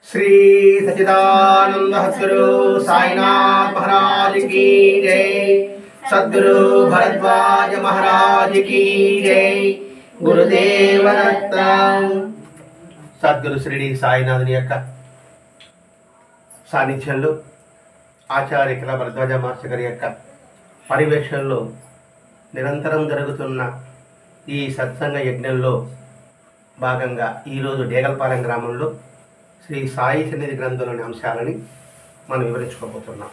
श्री सच्चिदानंद सद्गुरु साईनाथ महाराज की जय। सद्गुरु भरद्वाज महाराज की जय। गुरुदेव दत्त। सद्गुरु श्री साईनाथुनि యొక్క సాన్నిధ్యంలో ఆచార్య కళ భరద్వాజ మహర్షి గారి యొక్క పరివేషణలో నిరంతరం జరుగుతున్న ఈ సత్సంగ యజ్ఞంలో భాగంగా ఈరోజు డేగల్పాలెం గ్రామంలో శ్రీ సాయి సన్నిధి గ్రంథంలోని అంశాలని మనం వివరించుకోబోతున్నాం.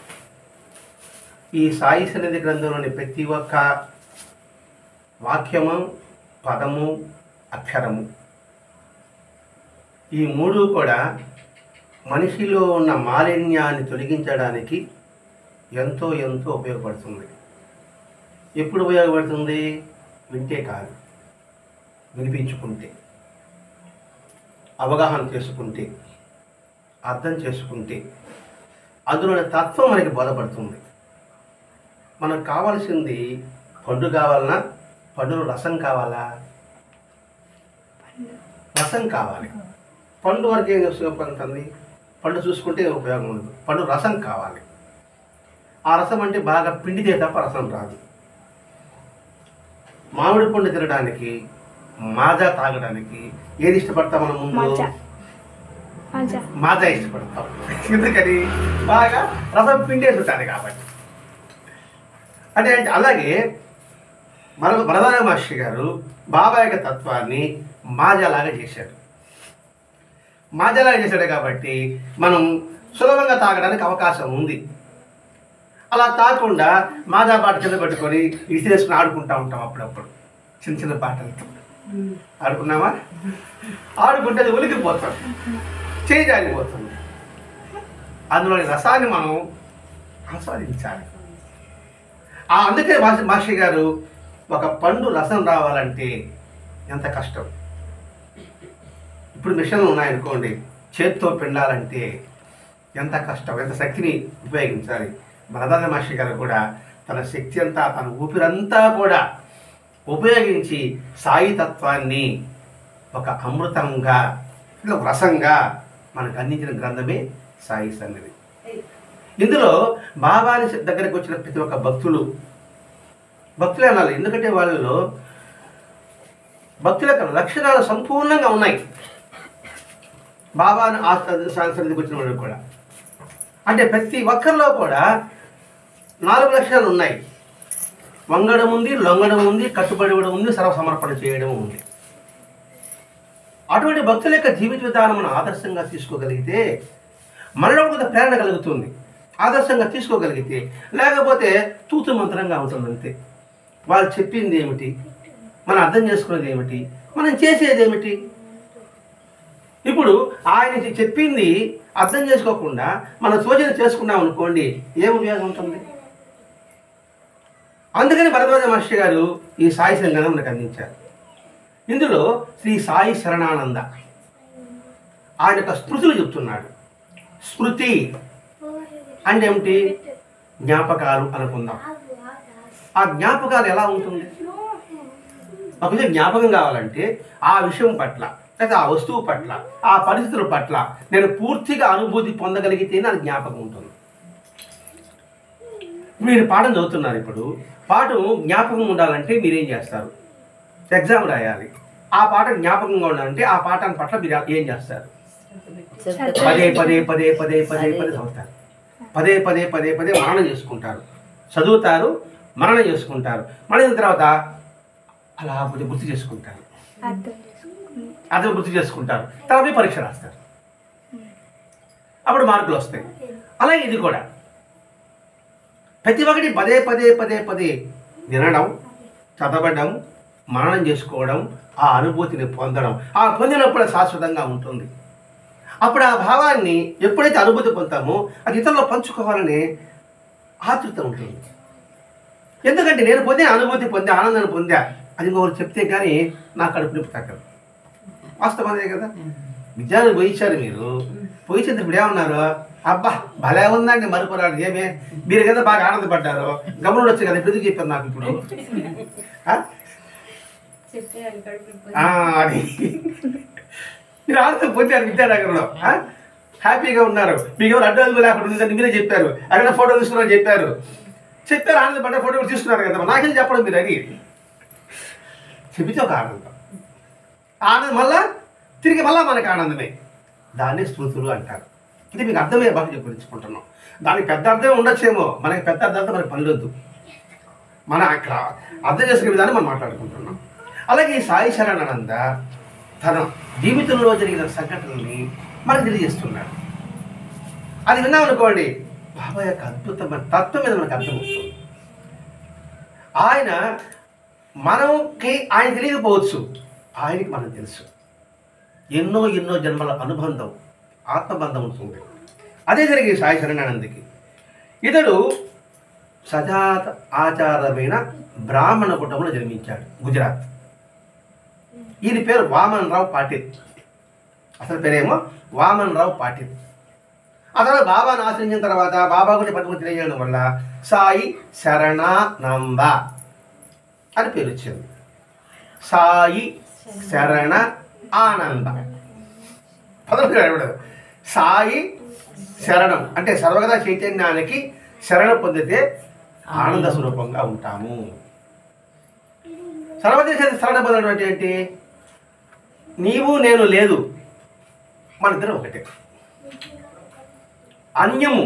ఈ సాయి సన్నిధి గ్రంథంలోని ప్రతి ఒక్క వాక్యము, పదము, అక్షరము ఈ మూడు కూడా మనిషిలో ఉన్న మాలిన్యాన్ని తొలగించడానికి ఎంతో ఎంతో ఉపయోగపడుతుంది. ఎప్పుడు ఉపయోగపడుతుంది? వింటే కాదు, వినిపించుకుంటే, అవగాహన చేసుకుంటే, అర్థం చేసుకుంటే అందులోని తత్వం మనకి బోధపడుతుంది. మనకు కావాల్సింది పండు కావాలన్నా, పండులో రసం కావాలా? రసం కావాలి. పండు వరకు ఏం ఉపయోగపడుతుంది? పండు చూసుకుంటే ఉపయోగం ఉండదు. పండు రసం కావాలి. ఆ రసం అంటే బాగా పిండితే తప్ప రసం రాదు. మామిడి పండు తినడానికి, మాజా తాగడానికి ఏది ఇష్టపడతాం మనం? ముందు మాజా ఇష్టపడతాం. ఎందుకని? బాగా రసం పిండేసి ఉంటుంది కాబట్టి. అంటే అలాగే భరద్వాజ మహర్షి గారు బాబా యొక్క తత్వాన్ని మాజాలాగా చేశాడు. మాజాలాగా చేశాడు కాబట్టి మనం సులభంగా తాగడానికి అవకాశం ఉంది. అలా తాగకుండా మాజా బాట కింద పెట్టుకొని ఇసిరేసుకుని ఆడుకుంటూ ఉంటాం. అప్పుడప్పుడు చిన్న చిన్న పాటలతో ఆడుకున్నామా? ఆడుకుంటే అది ఉలికిపోతాం, చేయి జారిపోతుంది. అందులోని రసాన్ని మనం ఆస్వాదించాలి. అందుకే మహర్షి గారు ఒక పండు రసం రావాలంటే ఎంత కష్టం. ఇప్పుడు మిషన్లు ఉన్నాయనుకోండి, చేతితో పిండాలంటే ఎంత కష్టం, ఎంత శక్తిని ఉపయోగించాలి. భరద్వాజ మహర్షి గారు కూడా తన శక్తి అంతా, తన ఊపిరంతా కూడా ఉపయోగించి సాయి తత్వాన్ని ఒక అమృతంగా, ఒక రసంగా మనకు అందించిన గ్రంథమే సాయి సన్నిధి. ఇందులో బాబాని దగ్గరికి వచ్చిన ప్రతి ఒక్క భక్తులే అనాలి. ఎందుకంటే వాళ్ళలో భక్తుల యొక్క లక్షణాలు సంపూర్ణంగా ఉన్నాయి. బాబాని సన్నిధికి వచ్చిన వాళ్ళు కూడా అంటే ప్రతి ఒక్కరిలో కూడా 4 లక్షణాలు ఉన్నాయి. వంగడం ఉంది, లొంగడం ఉంది, కట్టుబడి ఉంది, సర్వసమర్పణ చేయడం ఉంది. అటువంటి భక్తుల యొక్క జీవిత విధానం మనం ఆదర్శంగా తీసుకోగలిగితే మనలో కొంత ప్రేరణ కలుగుతుంది. ఆదర్శంగా తీసుకోగలిగితే, లేకపోతే తూతు మంత్రంగా ఉంటుంది అంతే. వాళ్ళు చెప్పింది ఏమిటి, మనం అర్థం చేసుకునేది ఏమిటి, మనం చేసేది ఏమిటి? ఇప్పుడు ఆయన చెప్పింది అర్థం చేసుకోకుండా మనం సూచన చేసుకున్నాం అనుకోండి, ఏం ఉపయోగం ఉంటుంది? అందుకని భరద్వాజ మహర్షి గారు ఈ సాయి సంగమం మనకు అందించారు. ఇందులో శ్రీ సాయి శరణానంద ఆయన యొక్క స్మృతులు చెప్తున్నాడు. స్మృతి అంటే ఏమిటి? జ్ఞాపకాలు అనుకుందాం. ఆ జ్ఞాపకాలు ఎలా ఉంటుంది? ఒక విషయం జ్ఞాపకం కావాలంటే ఆ విషయం పట్ల, లేదా ఆ వస్తువు పట్ల, ఆ పరిస్థితుల పట్ల నేను పూర్తిగా అనుభూతి పొందగలిగితేనే అది జ్ఞాపకం ఉంటుంది. మీరు పాఠం చదువుతున్నారు. ఇప్పుడు పాఠం జ్ఞాపకం ఉండాలంటే మీరేం చేస్తారు? ఎగ్జామ్ రాయాలి. ఆ పాఠం జ్ఞాపకంగా ఉండాలంటే ఆ పాఠాన్ని పట్ల మీరు ఏం చేస్తారు? పదే పదే పదే పదే పదే పదే చదువుతారు. పదే పదే పదే పదే మననం చేసుకుంటారు. చదువుతారు, మననం చేసుకుంటారు. మనన తర్వాత అలా కొద్దిగా గుర్తు చేసుకుంటారు, అదే గుర్తు చేసుకుంటారు. తర్వాత పరీక్ష రాస్తారు. అప్పుడు మార్కులు వస్తాయి. అలాగే ఇది కూడా ప్రతి ఒక్కటి పదే పదే పదే పదే వినడం, చదవడం, మననం చేసుకోవడం, ఆ అనుభూతిని పొందడం. ఆ పొందినప్పుడు శాశ్వతంగా ఉంటుంది. అప్పుడు ఆ భావాన్ని ఎప్పుడైతే అనుభూతి పొందుతామో అది ఇతరులు పంచుకోవాలనే ఆతృత ఉంటుంది. ఎందుకంటే నేను పొందే అనుభూతి పొందే, ఆనందాన్ని పొందా, అది ఇంకొకరు చెప్తే కానీ నా కడుపు నింపు తగ్గదు. వాస్తవం అదే కదా. విద్యార్థులు పోయించారు, మీరు పోయించింది. ఇప్పుడు ఏమన్నారు? అబ్బా భలే ఉందండి మరుపురాడు. ఏమే మీరు కదా బాగా ఆనందపడ్డారు, గమనం వచ్చి కదా. ఇప్పుడు చెప్పారు నాకు ఇప్పుడు అది మీరు ఆనందం పొందారు విద్యానగర్లో. హ్యాపీగా ఉన్నారు. మీకు ఎవరు అడ్డు లేకుండా ఉందని మీరే చెప్పారు. అక్కడ ఫోటో తీసుకున్నారని చెప్పారు. ఆనందపడ్డ ఫోటో కూడా తీసుకున్నారు కదా, నాకేం చెప్పడం మీరు అని చెబితే ఒక ఆనందం మళ్ళా తిరిగి మనకి ఆనందమే. దాన్ని స్మృతులు అంటారు. ఇది మీకు అర్థమయ్యే భాష గురించుకుంటున్నాం. దానికి పెద్ద అర్థమే ఉండొచ్చేమో, మనకి పెద్ద అర్థంతో మనకి పనిలొద్దు. మనం అక్కడ అర్థం చేసుకునే విధానం మనం మాట్లాడుకుంటున్నాం. అలాగే ఈ సాయి శరణానంద తన జీవితంలో జరిగిన సంఘటనల్ని మనకు తెలియజేస్తున్నాడు. అది విన్నామనుకోండి, బాబా యొక్క అద్భుతమైన తత్వం మీద మనకు అర్థమవుతుంది. ఆయన తెలియకపోవచ్చు, ఆయనకి మనకు తెలుసు. ఎన్నో జన్మల అనుబంధం, ఆత్మబంధం ఉంటుంది. అదే జరిగే సాయి శరణానందకి. ఇతడు సజాత ఆచారమైన బ్రాహ్మణ కుటుంబంలో జన్మించాడు, గుజరాత్. ఈయన పేరు వామన్ రావు పాటిల్. అసలు పేరేమో వామన్ రావు పాటిల్. అతను బాబాను ఆశ్రయించిన తర్వాత బాబా గురించి పట్టుకుని తెలియజేయడం వల్ల సాయి శరణానంద అని పేరు వచ్చింది. సాయి శరణ ఆనంద పదవి. సాయి శరణం అంటే సర్వగత చైతన్యానికి శరణ పొందితే ఆనంద స్వరూపంగా ఉంటాము. సర్వదేశ శరణ పొందడం అంటే ఏంటి? నీవు నేను లేదు, మన ఇద్దరం ఒకటే. అన్యము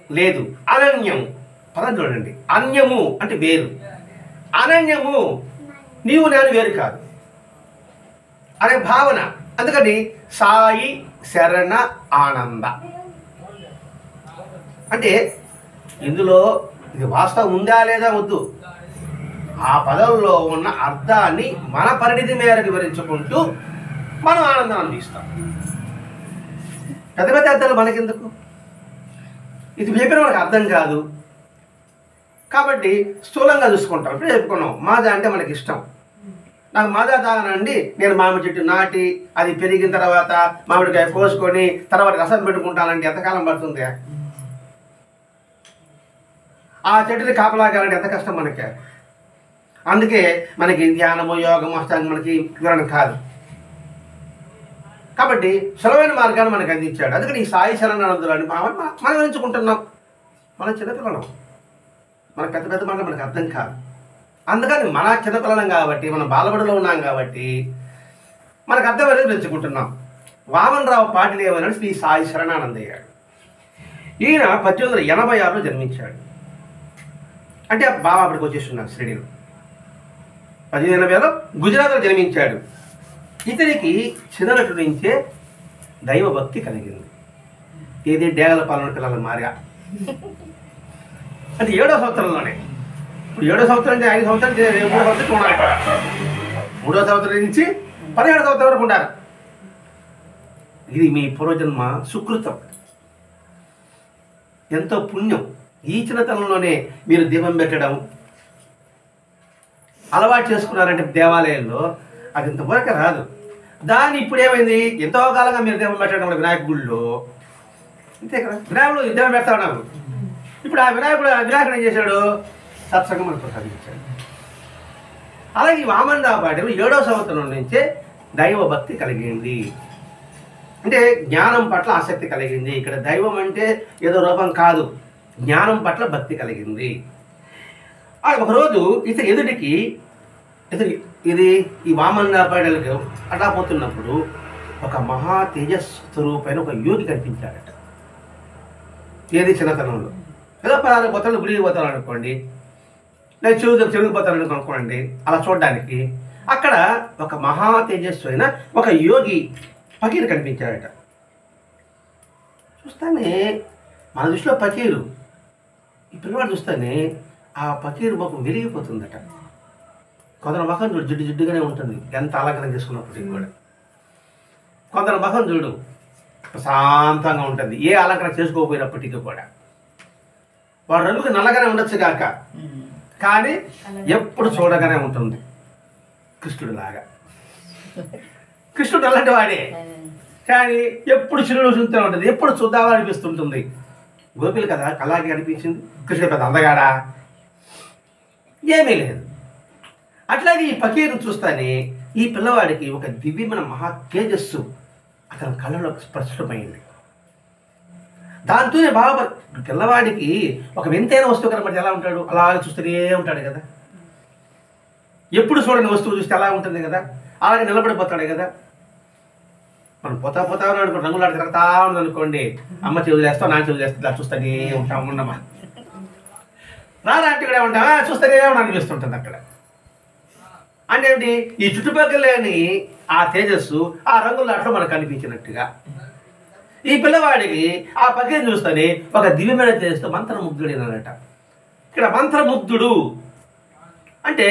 లేదు, అనన్యము. పదం చూడండి, అన్యము అంటే వేరు, అనన్యము నీవు నేను వేరు కాదు అనే భావన. అందుకని సాయి శరణ ఆనంద అంటే ఇందులో ఇది వాస్తవం ఉందా లేదా వద్దు, ఆ పదంలో ఉన్న అర్థాన్ని మన పరిణితి మేరకు వివరించుకుంటూ మనం ఆనందాన్ని అందిస్తాం. పెద్ద అర్థాలు మనకెందుకు? ఇది చెప్పిన మనకు అర్థం కాదు కాబట్టి స్థూలంగా చూసుకుంటాం. ఇప్పుడే చెప్పుకున్నాం, మాజా అంటే మనకి ఇష్టం. నాకు మాజా తాగనండి, నేను మామిడి చెట్టు నాటి అది పెరిగిన తర్వాత మామిడికాయ కోసుకొని తర్వాత రసం పెట్టుకుంటానండి, ఎంతకాలం పడుతుంది? ఆ చెట్టుని కాపలాగాలంటే ఎంత కష్టం మనకి. అందుకే మనకి ధ్యానము యోగము అష్టాంగం మనకి వివరణ కాదు. కాబట్టి సులభమైన మార్గాన్ని మనకు అందించాడు. అందుకని ఈ సాయి శరణానందులు అని మనం ఎంచుకుంటున్నాం. మనం చిన్నపిల్లలం, మన పెద్ద మాట మనకు అర్థం కాదు. అందుకని మన చిన్నపిల్లలం కాబట్టి, మనం బాలబడిలో ఉన్నాం కాబట్టి మనకు అర్థమనేది పెంచుకుంటున్నాం. వామన్ రావు పాటిల్ ఏమన్నాడు? శ్రీ సాయి శరణానంద అయ్యాడు. ఈయన 1886లో జన్మించాడు. అంటే బాబా అప్పటికి వచ్చేస్తున్నాడు శ్రేణిలో. 1880లో గుజరాత్లో జన్మించాడు. ఇతనికి చిన్ననటు నుంచే దైవభక్తి కలిగింది. ఇది డేగల పాలన పిల్లల మారిగా అంటే 7వ సంవత్సరంలోనే. ఇప్పుడు 7వ సంవత్సరం అంటే 5 సంవత్సరాలు 3 సంవత్సరాలు ఉండాలి. 3వ సంవత్సరం నుంచి 17వ సంవత్సరం వరకు ఉండాలి. ఇది మీ పూర్వజన్మ సుకృతం, ఎంతో పుణ్యం. ఈ చిన్నతనంలోనే మీరు దీపం పెట్టడం అలవాటు చేసుకున్నారంటే దేవాలయంలో అది ఇంతవరకు రాదు. దాన్ని ఇప్పుడు ఏమైంది, ఎంతో కాలంగా మీరు దీపం పెట్టడం వినాయక గుళ్ళో అంతే కదా, వినాయకుడు దీపం పెడతా ఉన్నారు. ఇప్పుడు ఆ వినాయకుడు ఏం చేశాడు? సత్సంగం మనకు ప్రసాదించాడు. అలాగే వామన్ రావు పాటిల్ 7వ సంవత్సరం నుంచే దైవ భక్తి కలిగింది. అంటే జ్ఞానం పట్ల ఆసక్తి కలిగింది. ఇక్కడ దైవం అంటే ఏదో రూపం కాదు, జ్ఞానం పట్ల భక్తి కలిగింది. ఒకరోజు ఎదుటికి ఈ వామన్ రావు పాటిల్కి అట్లా పోతున్నప్పుడు ఒక మహా తేజస్వరూపైన ఒక యోగి కనిపించాడట. ఏది చిన్నతనంలో ఏదో పలానా పోతాను, గుడికి పోతాను అనుకోండి, నేను చెరువుకి పోతాను అనుకోండి, అలా చూడడానికి అక్కడ ఒక మహా తేజస్సు అయిన ఒక యోగి ఫకీరు కనిపించాడట. చూస్తానే మన దృష్టిలో ఫకీరు, ఈ పిల్లవాడు చూస్తానే ఆ ఫకీరు ముఖం వెలిగిపోతుందట. కొందరు ముఖం చూడు జిడ్డుగానే ఉంటుంది, ఎంత అలంకరణ చేసుకున్నప్పటికీ కూడా. కొందరు ముఖం చూడు ప్రశాంతంగా ఉంటుంది, ఏ అలంకరణ చేసుకోకపోయినప్పటికీ కూడా. వాడు రంగుకి నల్లగానే ఉండొచ్చు కాక, కానీ ఎప్పుడు చూడగానే ఉంటుంది కృష్ణుడు లాగా. కృష్ణుడు అలాంటి వాడే, కానీ ఎప్పుడు చిరునవ్వు చూస్తూ ఉంటుంది, ఎప్పుడు చూద్దామని అనిపిస్తుంటుంది. గోపిలు కదా అలాగే అనిపించింది. కృష్ణుడు పెద్ద అందగాడా? ఏమీ లేదు. అట్లాగే ఈ ఫకీరు చూస్తానే ఈ పిల్లవాడికి ఒక దివ్యమైన మహా తేజస్సు అతని కళ్ళలో స్పష్టమైంది. దాంతోనే బాగా పిల్లవాడికి ఒక వింతైన వస్తువు కనబడితే ఎలా ఉంటాడు, అలా చూస్తూనే ఉంటాడు కదా. ఎప్పుడు చూడని వస్తువు చూస్తే ఎలా ఉంటుంది కదా, అలాగే నిలబడిపోతాడు కదా. మనం పోతా పోతా ఉన్నాడు రంగులాడు తిరుగుతా ఉంది అనుకోండి, అమ్మ చెవులు వేస్తాం, నాన్న చెవులు వేస్తాం, ఇలా చూస్తూనే ఉంటాం. ఉండమ్మా రారా అంటే కూడా ఉంటామా, చూస్తూనే అనిపిస్తుంటుంది అక్కడ. అంటే ఏమిటి, ఈ చుట్టుపక్కలని ఆ తేజస్సు ఆ రంగులాట్లో మనకు కనిపించినట్టుగా ఈ పిల్లవాడికి ఆ పక్కన చూస్తేనే ఒక దివ్యమైన తేజస్తో మంత్రముగ్ధుడేనట. ఇక్కడ మంత్రముగ్ధుడు అంటే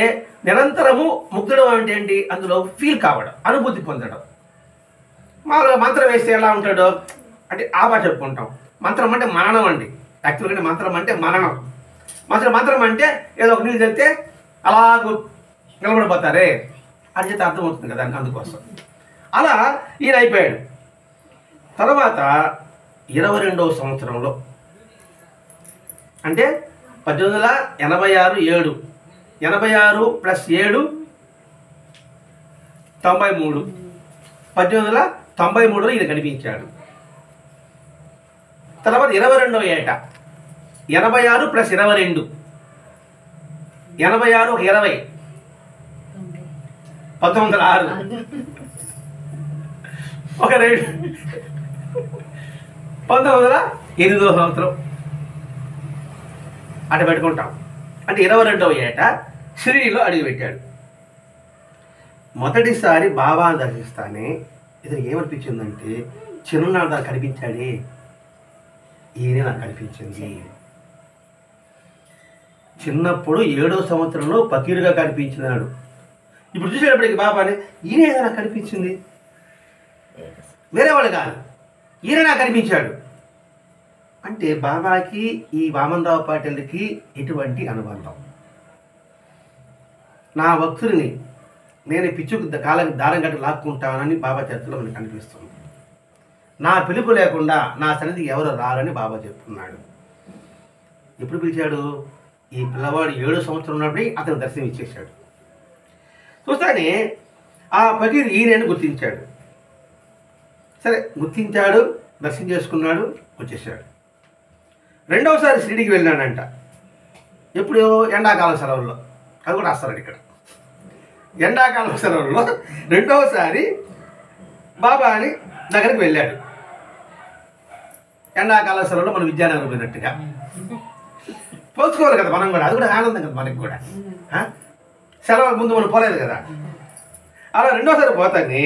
నిరంతరము ముగ్ధుడు అంటే ఏంటి, అందులో ఫీల్ కావడం, అనుభూతి పొందడం. మామూలుగా మంత్రం వేస్తే ఎలా ఉంటాడో అంటే ఆబా చెప్పుకుంటాం. మంత్రం అంటే మరణం అండి. యాక్చువల్గా మంత్రం అంటే మరణం. మంత్రం అంటే ఏదో ఒక నీళ్ళు చెప్తే అలా నిలబడిపోతారే అని చెప్తే అర్థమవుతుంది కదా, అందుకోసం అలా ఈయన అయిపోయాడు. తర్వాత 22వ సంవత్సరంలో అంటే 1886 86 + 7 93 1893లో ఈయన కనిపించాడు. తర్వాత 22వ ఏట 86 + 22 86 ఒక 20 1906 ఒక 1908వ సంవత్సరం అటు పెట్టుకుంటాం. అంటే 22వ ఏట షిరిడీలో అడుగుపెట్టాడు. మొదటిసారి బాబాను దర్శిస్తానే ఇతనికి ఏమనిపించిందంటే, చిన్ననాడు నాకు కనిపించాడే ఈయనే నాకు కనిపించింది. చిన్నప్పుడు 7వ సంవత్సరంలో ఫకీరుగా కనిపించినాడు. ఇప్పుడు చూసేటప్పటికి బాబాని ఈయనే నాకు కనిపించింది, వేరే వాళ్ళు కాదు, ఈయన నాకు కనిపించాడు. అంటే బాబాకి ఈ వామనరావు పాటిల్కి ఎటువంటి అనుబంధం. నా భక్తుల్ని నేను పిచ్చుకు కాలం దారం గట్టి లాక్కుంటానని బాబా చర్చలో మనకు కనిపిస్తుంది. నా పిలుపు లేకుండా నా సన్నిధికి ఎవరు రారని బాబా చెప్తున్నాడు. ఎప్పుడు పిలిచాడు, ఈ పిల్లవాడు 7వ సంవత్సరం ఉన్నప్పుడు అతను దర్శనం ఇచ్చేశాడు. చూస్తానే ఆ ఫకీర్ ఈయనని గుర్తించాడు. సరే గుర్తించాడు, దర్శనం చేసుకున్నాడు, వచ్చేసాడు. రెండవసారి షిరిడీకి వెళ్ళాడంట. ఎప్పుడు, ఎండాకాలం సెలవుల్లో. అది కూడా వస్తాడు ఇక్కడ. ఎండాకాలం సెలవుల్లో రెండవసారి బాబాని దగ్గరికి వెళ్ళాడు. ఎండాకాలం సెలవుల్లో మనం విద్యానగర్ పోయినట్టుగా పోల్చుకోవాలి కదా మనం కూడా, అది కూడా ఆనందం కదా మనకి కూడా. సెలవుల ముందు మనం పోలేదు కదా. అలా రెండోసారి పోతాన్ని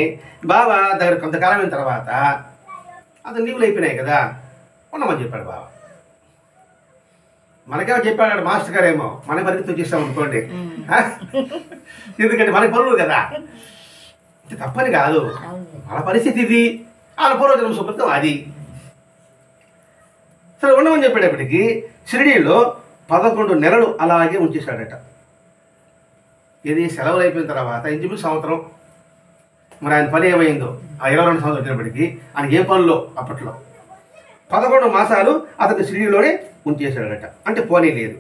బాబా దగ్గర కొంతకాలం అయిన తర్వాత అతను లీవులు అయిపోయినాయి కదా, ఉండమని చెప్పాడు బాబా. మనకేమో చెప్పాడు మాస్టర్ గారేమో, మన పరిస్థితి వచ్చేస్తాం అనుకోండి. ఎందుకంటే మనకి పనులు కదా, ఇది తప్పని కాదు, మన పరిస్థితి ఇది, వాళ్ళ పూర్వజన్మ సుకృతం అది. సరే ఉండమని చెప్పేటప్పటికి షిరిడీలో 11 నెలలు అలాగే ఉంచేశాడట. ఇది సెలవులు అయిపోయిన తర్వాత ఇంచుమించు సంవత్సరం. మరి ఆయన పని ఏమైందో ఆ 22 సంవత్సరం వచ్చినప్పటికీ ఆయనకి ఏం పనులో అప్పట్లో 11 మాసాలు అతను షిరిడీలోనే ఉంచేశాడట. అంటే పోనీ లేదు.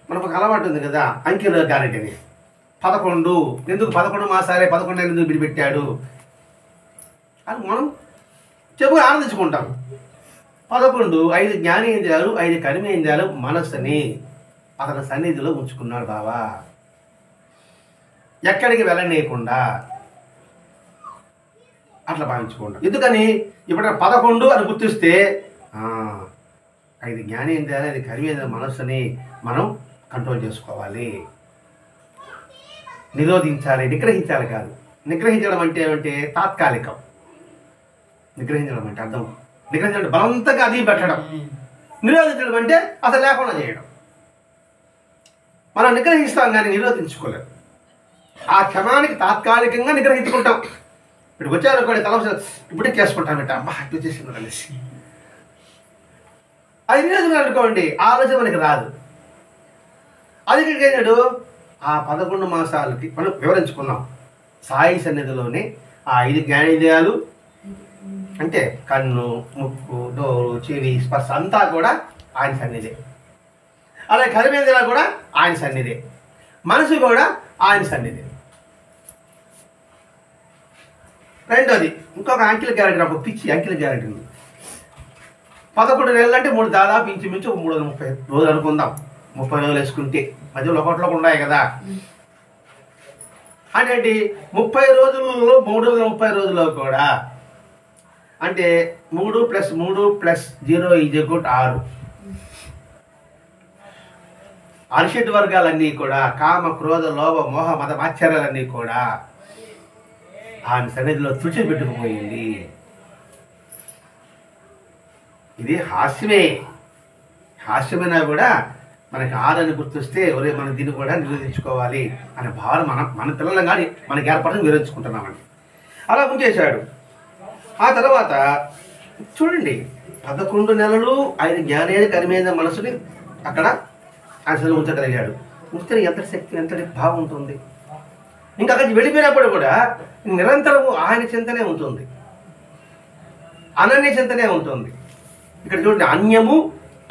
మనకు ఒక అలవాటు ఉంది కదా, అంకెల గ్యారెంటీని. 11 ఎందుకు 11 మాసాలే 11 నెలలు ఎందుకు విడిపెట్టాడు అని మనం చెప్పు ఆనందించుకుంటాం. 11 5 జ్ఞానేంద్రియాలు 5 కర్మేంద్రియాలు మనస్సుని అతని సన్నిధిలో ఉంచుకున్నాడు బాబా, ఎక్కడికి వెళ్ళనీయకుండా. అట్లా భావించుకోండి. ఎందుకని ఇప్పుడు 11 అని గుర్తిస్తే 5 జ్ఞానేంద్రియాలు 5 కర్మేంద్రియాల మనస్సుని మనం కంట్రోల్ చేసుకోవాలి, నిరోధించాలి, నిగ్రహించాలి కాదు. నిగ్రహించడం అంటే ఏమంటే తాత్కాలికం. నిగ్రహించడం అంటే అర్థం, నిగ్రహించడం అంటే బలవంతంగా అది పెట్టడం. నిరోధించడం అంటే అసలు లేకుండా చేయడం. మనం నిగ్రహిస్తాం కానీ నిరోధించుకోలేం. ఆ క్షణానికి తాత్కాలికంగా నిగ్రహించుకుంటాం. ఇప్పుడు వచ్చారనుకోండి తల ఇప్పుడే చేసుకుంటాం బిడ్డ, అబ్బా ఇట్లా చేసింది అనేసి. అది నిరోధం అనుకోండి, ఆ ఆలోచన మనకి రాదు. అది ఏంటాడు, ఆ 11 మాసాలకి మనం వివరించుకున్నాం. సాయి సన్నిధిలోనే ఆ 5 జ్ఞానేంద్రియాలు అంటే కన్ను, ముక్కు, నోరు, చెవి, స్పర్శ అంతా కూడా ఆయన సన్నిధే. అలాగే కర్మేంద్రియాలు కూడా ఆయన సన్నిధే, మనసు కూడా ఆయన సన్నిధే. రెండోది ఇంకొక అంకిల గ్యారెంటీ, ఒక పిచ్చి అంకిల గ్యారెంటీ ఉంది. 11 నెలలు అంటే దాదాపు ఇంచుమించు 330 రోజులు అనుకుందాం. 30 రోజులు వేసుకుంటే మధ్యలో ఒకటిలోకి ఉన్నాయి కదా. అంటే 30 రోజుల్లో 330 రోజుల్లో కూడా అంటే 3 + 3 + 0 = 6. అరిషడ్ వర్గాలన్నీ కూడా కామ, క్రోధ, లోభ, మోహ, మద, ఆశ్చర్యాలన్నీ కూడా ఆయన సన్నిధిలో తుడిచిపెట్టుకుపోయింది. ఇది హాస్యమే. హాస్యమైనా కూడా మనకి ఆరని గుర్తొస్తే ఒరే మనం దీన్ని కూడా నిరోధించుకోవాలి అనే భావన మన పిల్లలు కానీ మనకి ఏర్పడని విరోధించుకుంటున్నామండి. అలా ఉంచేశాడు. ఆ తర్వాత చూడండి 11 నెలలు ఆయన జ్ఞానేన కనిమైన మనసుని అక్కడ అసలు ఉంచగలిగాడు. ఉంచితే ఎంత శక్తి, ఎంతటి భావం ఉంటుంది. ఇంకా అక్కడికి వెళ్ళిపోయినప్పుడు కూడా నిరంతరము ఆయన చింతనే ఉంటుంది, అనన్య చింతనే ఉంటుంది. ఇక్కడ చూడండి, అన్యము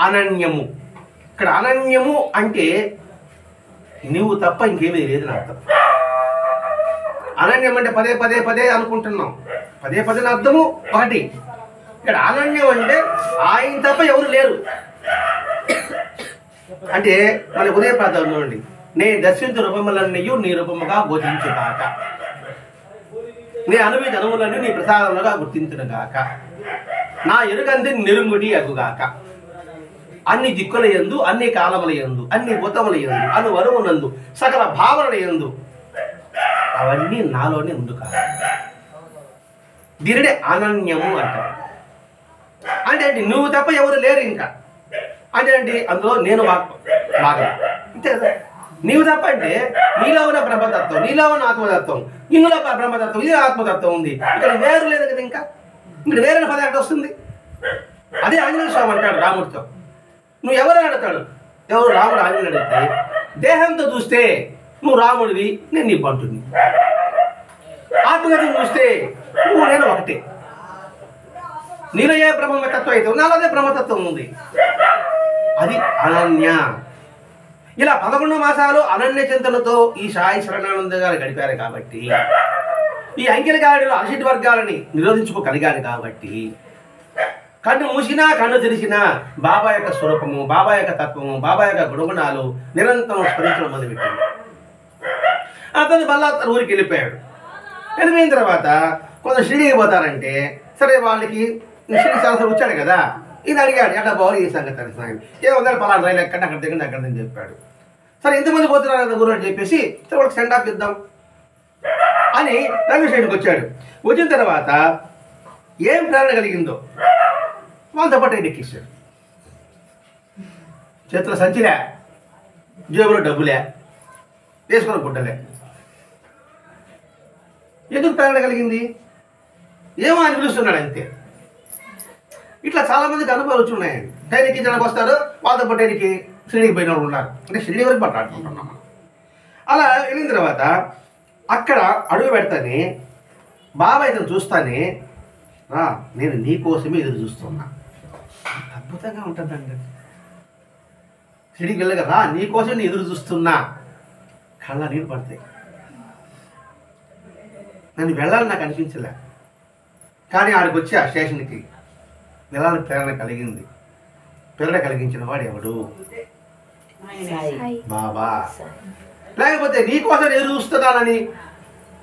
అనన్యము. ఇక్కడ అనన్యము అంటే నువ్వు తప్ప ఇంకేమీ లేదని అర్థం. అనన్యం అంటే పదే పదే పదే అనుకుంటున్నాం. పదే పదే అర్థము ఒకటి. ఇక్కడ అనన్యం అంటే ఆయన తప్ప ఎవరు లేరు. అంటే మన ఉదయ ప్రాంతం చూడండి, నేను దర్శించు రూపములన్నీ నీ రూపముగా బోధించుగాక, నీ అనుభూతి అనువులన్నీ నీ ప్రసాదములుగా గుర్తించుగాక, నా ఎరుగంది నిరుంగుడి అగుగాక, అన్ని దిక్కుల యందు, అన్ని కాలముల యందు, అన్ని భూతముల యందు, అను వరువునందు, సకల భావనల యందు అవన్నీ నాలోనే ఉంది కాక. దీనినే అనన్యము అంటారు. అంటే నువ్వు తప్ప ఎవరు లేరు ఇంకా. అంటే అందులో నేను భాగం అంతే కదా. నీవు తప్ప అంటే నీలో ఉన్న బ్రహ్మతత్వం, నీలో ఉన్న ఆత్మతత్వం, ఇందులో బ్రహ్మతత్వం, ఇది ఆత్మతత్వం ఉంది. ఇక్కడ వేరు లేదు కదా. ఇంకా ఇక్కడ వేరే పదార్థం వస్తుంది. అదే ఆంజనేయ స్వామి అంటాడు రాముడితో. నువ్వు ఎవరు అడుగుతాడు? ఎవరు? రాముడు ఆంజనేయుడు అడిగితే, దేహంతో చూస్తే నువ్వు రాముడివి, నేను నీ బంటుని. ఆత్మగతం చూస్తే నువ్వు నేను ఒకటే. నీలో ఏ బ్రహ్మతత్వం అయితే నాలో అదే బ్రహ్మతత్వం ఉంది. అది అనన్య. ఇలా 11 మాసాలు అనన్య చింతనతో ఈ సాయి శరణానంద గారు గడిపారు కాబట్టి, ఈ అంకెల గాడిలో అరిషడ్ వర్గాలని నిరోధించుకోగలిగారు కాబట్టి, కన్ను మూసినా కన్ను తెరిచినా బాబా యొక్క స్వరూపము, బాబా యొక్క తత్వము, బాబా యొక్క గుణగుణాలు నిరంతరం స్మరించడం మొదలుపెట్టింది. అతను మళ్ళా తన ఊరికి వెళ్ళిపోయాడు. వెళ్ళిపోయిన తర్వాత కొంత షిరిడికి పోతారంటే, సరే వాళ్ళకి షిరిడి శాస్త్రం వచ్చాడు కదా, ఇది అడిగాడు, ఎట్లా పోవాలి ఈ సంగతి అని. ఏమన్నా పలానా రైలు ఎక్కడ అక్కడ దిగండి అక్కడ అని చెప్పాడు. సరే ఎంతమంది పోతున్నారు కదా గురువు అని చెప్పేసి, సరే వాళ్ళకి సెండ్ ఆఫ్ ఇద్దాం అని రైల్వే స్టేషన్కి వచ్చాడు. వచ్చిన తర్వాత ఏం ప్రేరణ కలిగిందో వాళ్ళతో పాటు ఎక్కిస్తాడు. చేతుల సంచిలే, జేబులో డబ్బులే, వేసుకున్న గుడ్డలే. ఎందుకు ప్రేరణ కలిగింది? ఏమో అని పిలుస్తున్నాడు అంతే. ఇట్లా చాలామందికి అనుభవాలు వచ్చి ఉన్నాయండి. ట్రైన్ ఎక్కించడానికి వస్తారు, వాళ్ళతో పాటు ట్రైన్కి షిరిడికి పోయిన వాళ్ళు ఉన్నారు. అంటే షిరిడి వరకు మాట్లాడుకుంటున్నాం మనం. అలా వెళ్ళిన తర్వాత అక్కడ అడుగు పెడతానే బాబా ఇతను చూస్తానే, రా నేను నీ కోసమే ఎదురు చూస్తున్నా. అద్భుతంగా ఉంటుందండి. షిరిడికి వెళ్ళగా రా నీ కోసం నేను ఎదురు చూస్తున్నా, కళ్ళ నీళ్ళు పడతాయి. నన్ను వెళ్ళాలని నాకు అనిపించలే, కానీ ఆడికి వచ్చి ఆ స్టేషన్కి వెళ్ళాలని ప్రేరణ కలిగింది. ప్రేరణ కలిగించిన వాడు ఎవడు? బాబా. లేకపోతే నీ కోసం ఎదురు చూస్తున్నానని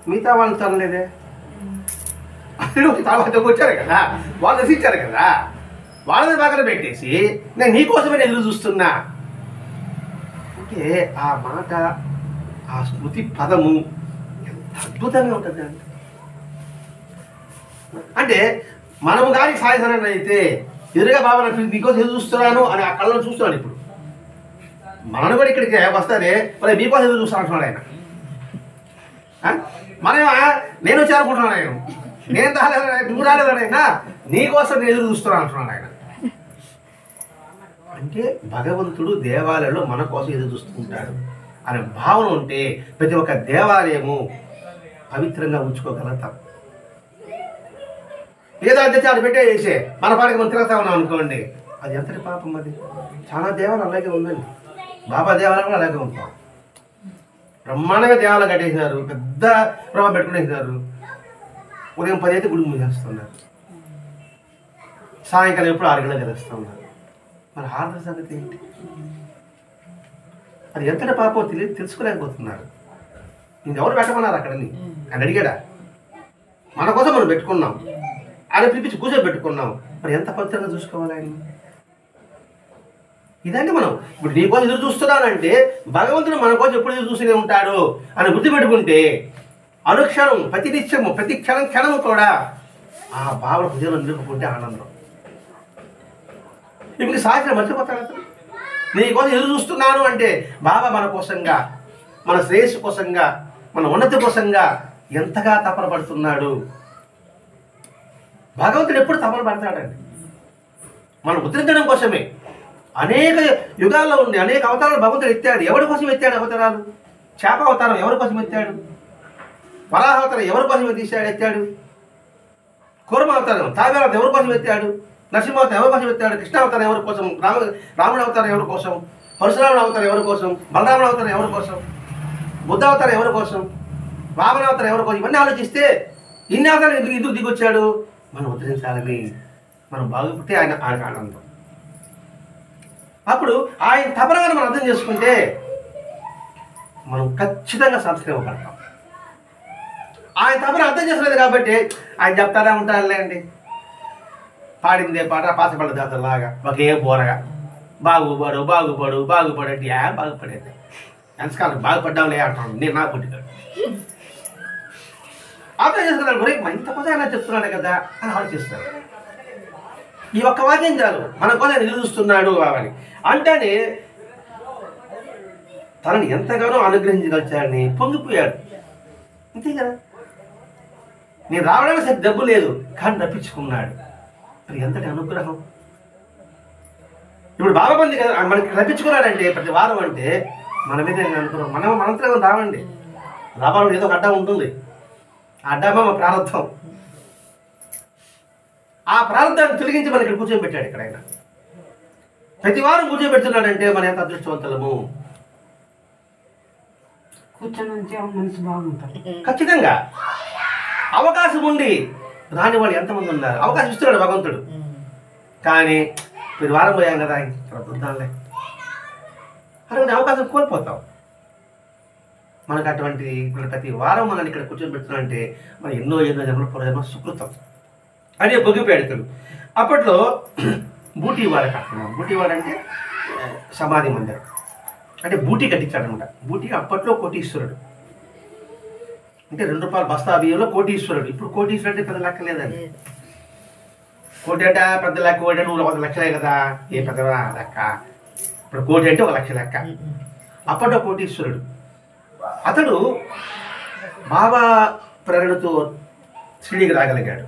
మిగతా వాళ్ళు తనలేదే. తర్వాత వచ్చారు కదా, వాళ్ళు రసించారు కదా, వాళ్ళని పక్కన పెట్టేసి నేను నీ కోసమే ఎదురు చూస్తున్నా అంటే ఆ మాట, ఆ స్మృతి పదము ఎంత అద్భుతంగా ఉంటుంది అంటే మనము కానీ సాయసరణ అయితే ఎదురుగా బాబా మీకోసం ఎదురు చూస్తున్నాను అని ఆ కళ్ళను చూస్తున్నాను. ఇప్పుడు మనను కూడా ఇక్కడికి వస్తారే, మరి మీకోసం ఎదురు చూస్తాను అంటున్నాడు ఆయన. మనమేమో నేను వచ్చి అనుకుంటున్నాను, నేను రాలేదు, నువ్వు రాలేదనైనా నీకోసం నేను ఎదురు చూస్తున్నాను అంటున్నాడు ఆయన. అంటే భగవంతుడు దేవాలయంలో మన కోసం ఎదురు చూస్తుంటాడు అనే భావన ఉంటే ప్రతి ఒక్క దేవాలయము పవిత్రంగా ఉంచుకోగలుగుతాం. ఏదో అధ్యక్ష అది పెట్టే చేసే మన పాడికి మనం తిరుగుతా ఉన్నాం అనుకోండి, అది ఎంతటి పాపం. అది చాలా దేవాలయం అలాగే ఉందండి. బాబా దేవాలయం కూడా అలాగే ఉంటాం. బ్రహ్మాండంగా దేవాలయం కట్టేసినారు, పెద్ద ప్రభావం పెట్టుకునేసినారు. ఉదయం 10 అయితే గుడి మూసేస్తున్నారు. సాయంకాలం ఎప్పుడు 6 గంటలకు తెలుస్తూ ఉన్నారు. మరి ఆర్డర్ సంగతి ఏంటి? అది ఎంతటి పాపం తెలుసుకోలేకపోతున్నారు. ఇంకెవరు పెట్టమన్నారు అక్కడని అని అడిగాడా? మన కోసం మనం పెట్టుకున్నాం, ఆయన పిలిపించి కూర్చోబెట్టుకున్నాం. మరి ఎంత పవిత్రంగా చూసుకోవాలి ఆయన? ఇదంటే మనం ఇప్పుడు నీ కోసం ఎదురు చూస్తున్నానంటే భగవంతుడు మన కోసం ఎప్పుడు ఎదురు చూస్తూనే ఉంటాడు అని గుర్తుపెట్టుకుంటే అనుక్షణం ప్రతి నిత్యము ప్రతి క్షణము కూడా ఆ భావన హృదయంలో నిలుపుకుంటే ఆనందం. ఇప్పుడు సాక్షి మర్చిపోతాడు అతను. నీ కోసం ఎదురు చూస్తున్నాను అంటే బాబా మన కోసంగా, మన శ్రేయస్సు కోసంగా, మన ఉన్నతి కోసంగా ఎంతగా తపన పడుతున్నాడు. భగవంతుడు ఎప్పుడు తపన పడతాడండి మనం ఉద్ధరించడం కోసమే. అనేక యుగాల్లో ఉండి అనేక అవతారాలు భగవంతుడు ఎత్తాడు. ఎవరి కోసం ఎత్తాడు అవతారాలు? చేప అవతారం ఎవరి కోసం ఎత్తాడు? వరాహ అవతారం ఎవరి కోసం ఎత్తాడు? కూర్మ అవతారం తాబేలు ఎవరి కోసం ఎత్తాడు? నరసింహావతారం ఎవరి కోసం ఎత్తాడు? కృష్ణ అవతారం ఎవరి కోసం? రాముడు అవతారం ఎవరి కోసం? పరశురాముడు అవతారం ఎవరి కోసం? బలరాముడు అవతారం ఎవరి కోసం? బుద్ధ అవతారం ఎవరి కోసం? వామన అవతారం ఎవరి కోసం? ఇవన్నీ ఆలోచిస్తే ఇన్ని అవతారం ఎందుకు దిగొచ్చాడు? మనం ఉద్ధరించాలని, మనం బాగుపడితే ఆయనకు ఆనందం. అప్పుడు ఆయన తపనగా మనం అర్థం చేసుకుంటే మనం ఖచ్చితంగా సంస్కరింపబడతాం. ఆయన తపన అర్థం చేసుకోలేదు కాబట్టి ఆయన చెప్తారా ఉంటారులే అండి, పాడిందే పాట పాసపడ్డ దాతలాగా ఒకే బోరగా బాగుపడు బాగుపడు బాగుపడండి. బాగుపడేది ఎంతకాలం బాగుపడ్డావులే అంటాను నేను, నా పుట్టినాడు అర్థం చేసుకున్నాను. మరి ఇంత కోసం ఆయన చెప్తున్నాడు కదా అని ఆలోచిస్తాను. ఈ ఒక్క వాక్యం చాలు మన కోసం ఎదురు చూస్తున్నాడు అని అంటేనే తనని ఎంతగానో అనుగ్రహించగలిచాడని పొంగిపోయాడు. అంతే కదా. నేను రావడానికి సరే డబ్బు లేదు కానీ రప్పించుకున్నాడు. మరి ఎంతటి అనుగ్రహం. ఇప్పుడు బాబా మంది కదా మనకి రప్పించుకున్నాడంటే ప్రతి వారం అంటే మన మీద అనుకున్నాం. మనంతా రావండి, రావాలని ఏదో ఒక అడ్డా ఉంటుంది. ఆ అడ్డామా మా ప్రారంభం. ఆ ప్రారంభాన్ని తొలగించి మన ఇక్కడ కూర్చోబెట్టాడు. ఇక్కడ ఆయన ప్రతి వారం కూర్చోబెడుతున్నాడంటే మన ఎంత అదృష్టవంతులము. ఖచ్చితంగా అవకాశం ఉండి రాని వాళ్ళు ఎంతమంది ఉన్నారు. అవకాశం ఇస్తున్నాడు భగవంతుడు. కానీ ప్రతి వారం పోయాం కదా చూద్దాంలే అటువంటి అవకాశం కోల్పోతాం. మనకు అటువంటి ప్రతి వారం మనల్ని ఇక్కడ కూర్చోబెడుతున్నాడంటే మనం ఎన్నో జన్మల పూర్వజన్మ సుకృతం అదే పొగిపోయాడు. అప్పట్లో బూటీవాడ కట్టుకున్నాం. బూటీవాడ అంటే సమాధి మందిరం, అంటే బూటీ కట్టించాడు అనమాట. బూటీ అప్పట్లో కోటీశ్వరుడు, అంటే 2 రూపాయల బస్తా బియ్యంలో కోటీశ్వరుడు. ఇప్పుడు కోటీశ్వరుడు అంటే పెద్ద లెక్క లేదండి. కోటి అంటే పెద్ద లెక్క, కోటి అంటే 100 లక్షలే కదా, ఏ పెద్ద లెక్క. ఇప్పుడు కోటి అంటే 1 లక్ష లెక్క. అప్పట్లో కోటీశ్వరుడు. అతడు బాబా ప్రేరణతో షిరిడీకి రాగలిగాడు.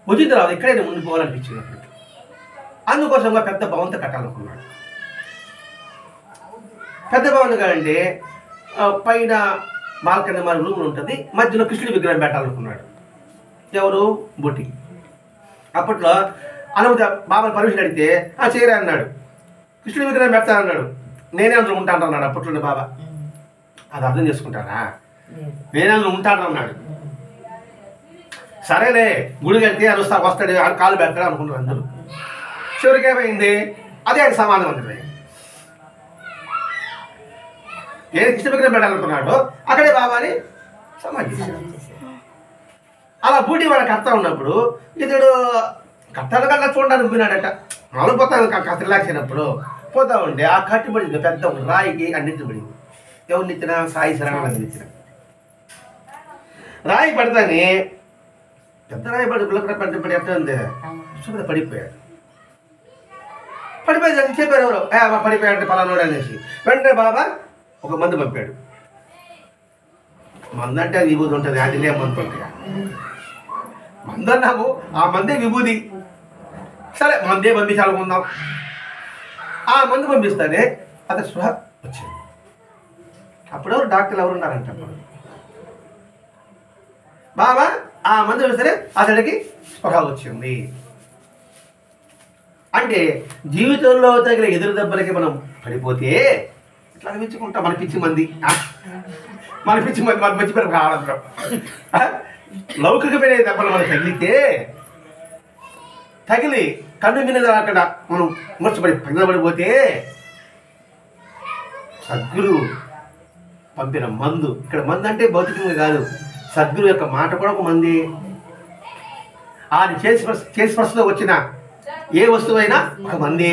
వచ్చిన తర్వాత ఇక్కడే ఉండిపోవాలనిపించినప్పుడు అందుకోసంగా పెద్ద భవంతి కట్టాలనుకున్నాడు. పెద్ద భవంతి అంటే పైన బాల్కనీ మరి రూములు ఉంటుంది, మధ్యలో కృష్ణుడి విగ్రహం పెట్టాలనుకున్నాడు. ఎవరు? బొట్టి. అప్పట్లో అనుమతి బాబా పర్మిషన్ అడిగితే చేయరా అన్నాడు. కృష్ణుడి విగ్రహం పెడతానన్నాడు. నేనే అందులో ఉంటాను అన్నాడు అప్పట్లోనే బాబా. అది అర్థం చేసుకుంటారా? నేనే అందులో ఉంటాను అన్నాడు. సరేలే గుడికి వెళ్తే అని వస్తాడు కాలు పెడతాడు అనుకుంటారు అందరూ. చివరికి ఏమైంది? అదే ఆయన సమాధానం ఉంటుంది. ఏ కృష్ణ విగ్రహం పెట్టాలనుకున్నాడో అక్కడే బాబాని సమాధి చేశాడు. అలా బూటీ వాడు కడతా ఉన్నప్పుడు ఇతడు కట్టాలు కట్లా చూడడానికి పోయినాడట. మామూలు పోతాను కాస్త రిలాక్స్ అయినప్పుడు పోతా ఉంటే ఆ కట్టుబడింది పెద్ద రాయికి అన్నింటి పడింది. ఎవరిని ఇచ్చిన? సాయి శరణాలను ఇచ్చిన రాయి పడతాని పెద్ద రాయి పడి పిల్లకడ పడి ఎట్లా ఉంది చూడ పడిపోయాడు. పడిపోయి చెప్పారు ఎవరు పడిపోయాడు పలానోడు అనేసి. వెంటనే బాబా ఒక మందు పంపాడు. మందు అంటే అది విభూతి ఉంటుంది, అది లే మందు పంపా మందు అన్నాము, ఆ మందే విభూతి. సరే మందే పంపించాలనుకుందాం. ఆ మందు పంపిస్తానే అతను స్పృహ వచ్చింది. అప్పుడు డాక్టర్లు ఎవరు ఉన్నారంట. బాబా ఆ మందు వేస్తేనే అతడికి స్పృహ వచ్చింది. అంటే జీవితంలో తగిన ఎదురు దెబ్బలకి మనం పడిపోతే ఇట్లా అనిపించుకుంటాం. మన పిచ్చి మంది మన మంచి పేరు ఆనందం. లౌకికమైన దెబ్బలు మనకు తగిలితే తగిలి కన్ను మీద అక్కడ మనం మూర్చబడి పగిలబడిపోతే సద్గురు పంపిన మందు, ఇక్కడ మందు అంటే భౌతికంగా కాదు, సద్గురు యొక్క మాట కూడా ఒక మంది. ఆయన చేసి స్పర్శలో వచ్చిన ఏ వస్తువైనా ఒక మంది.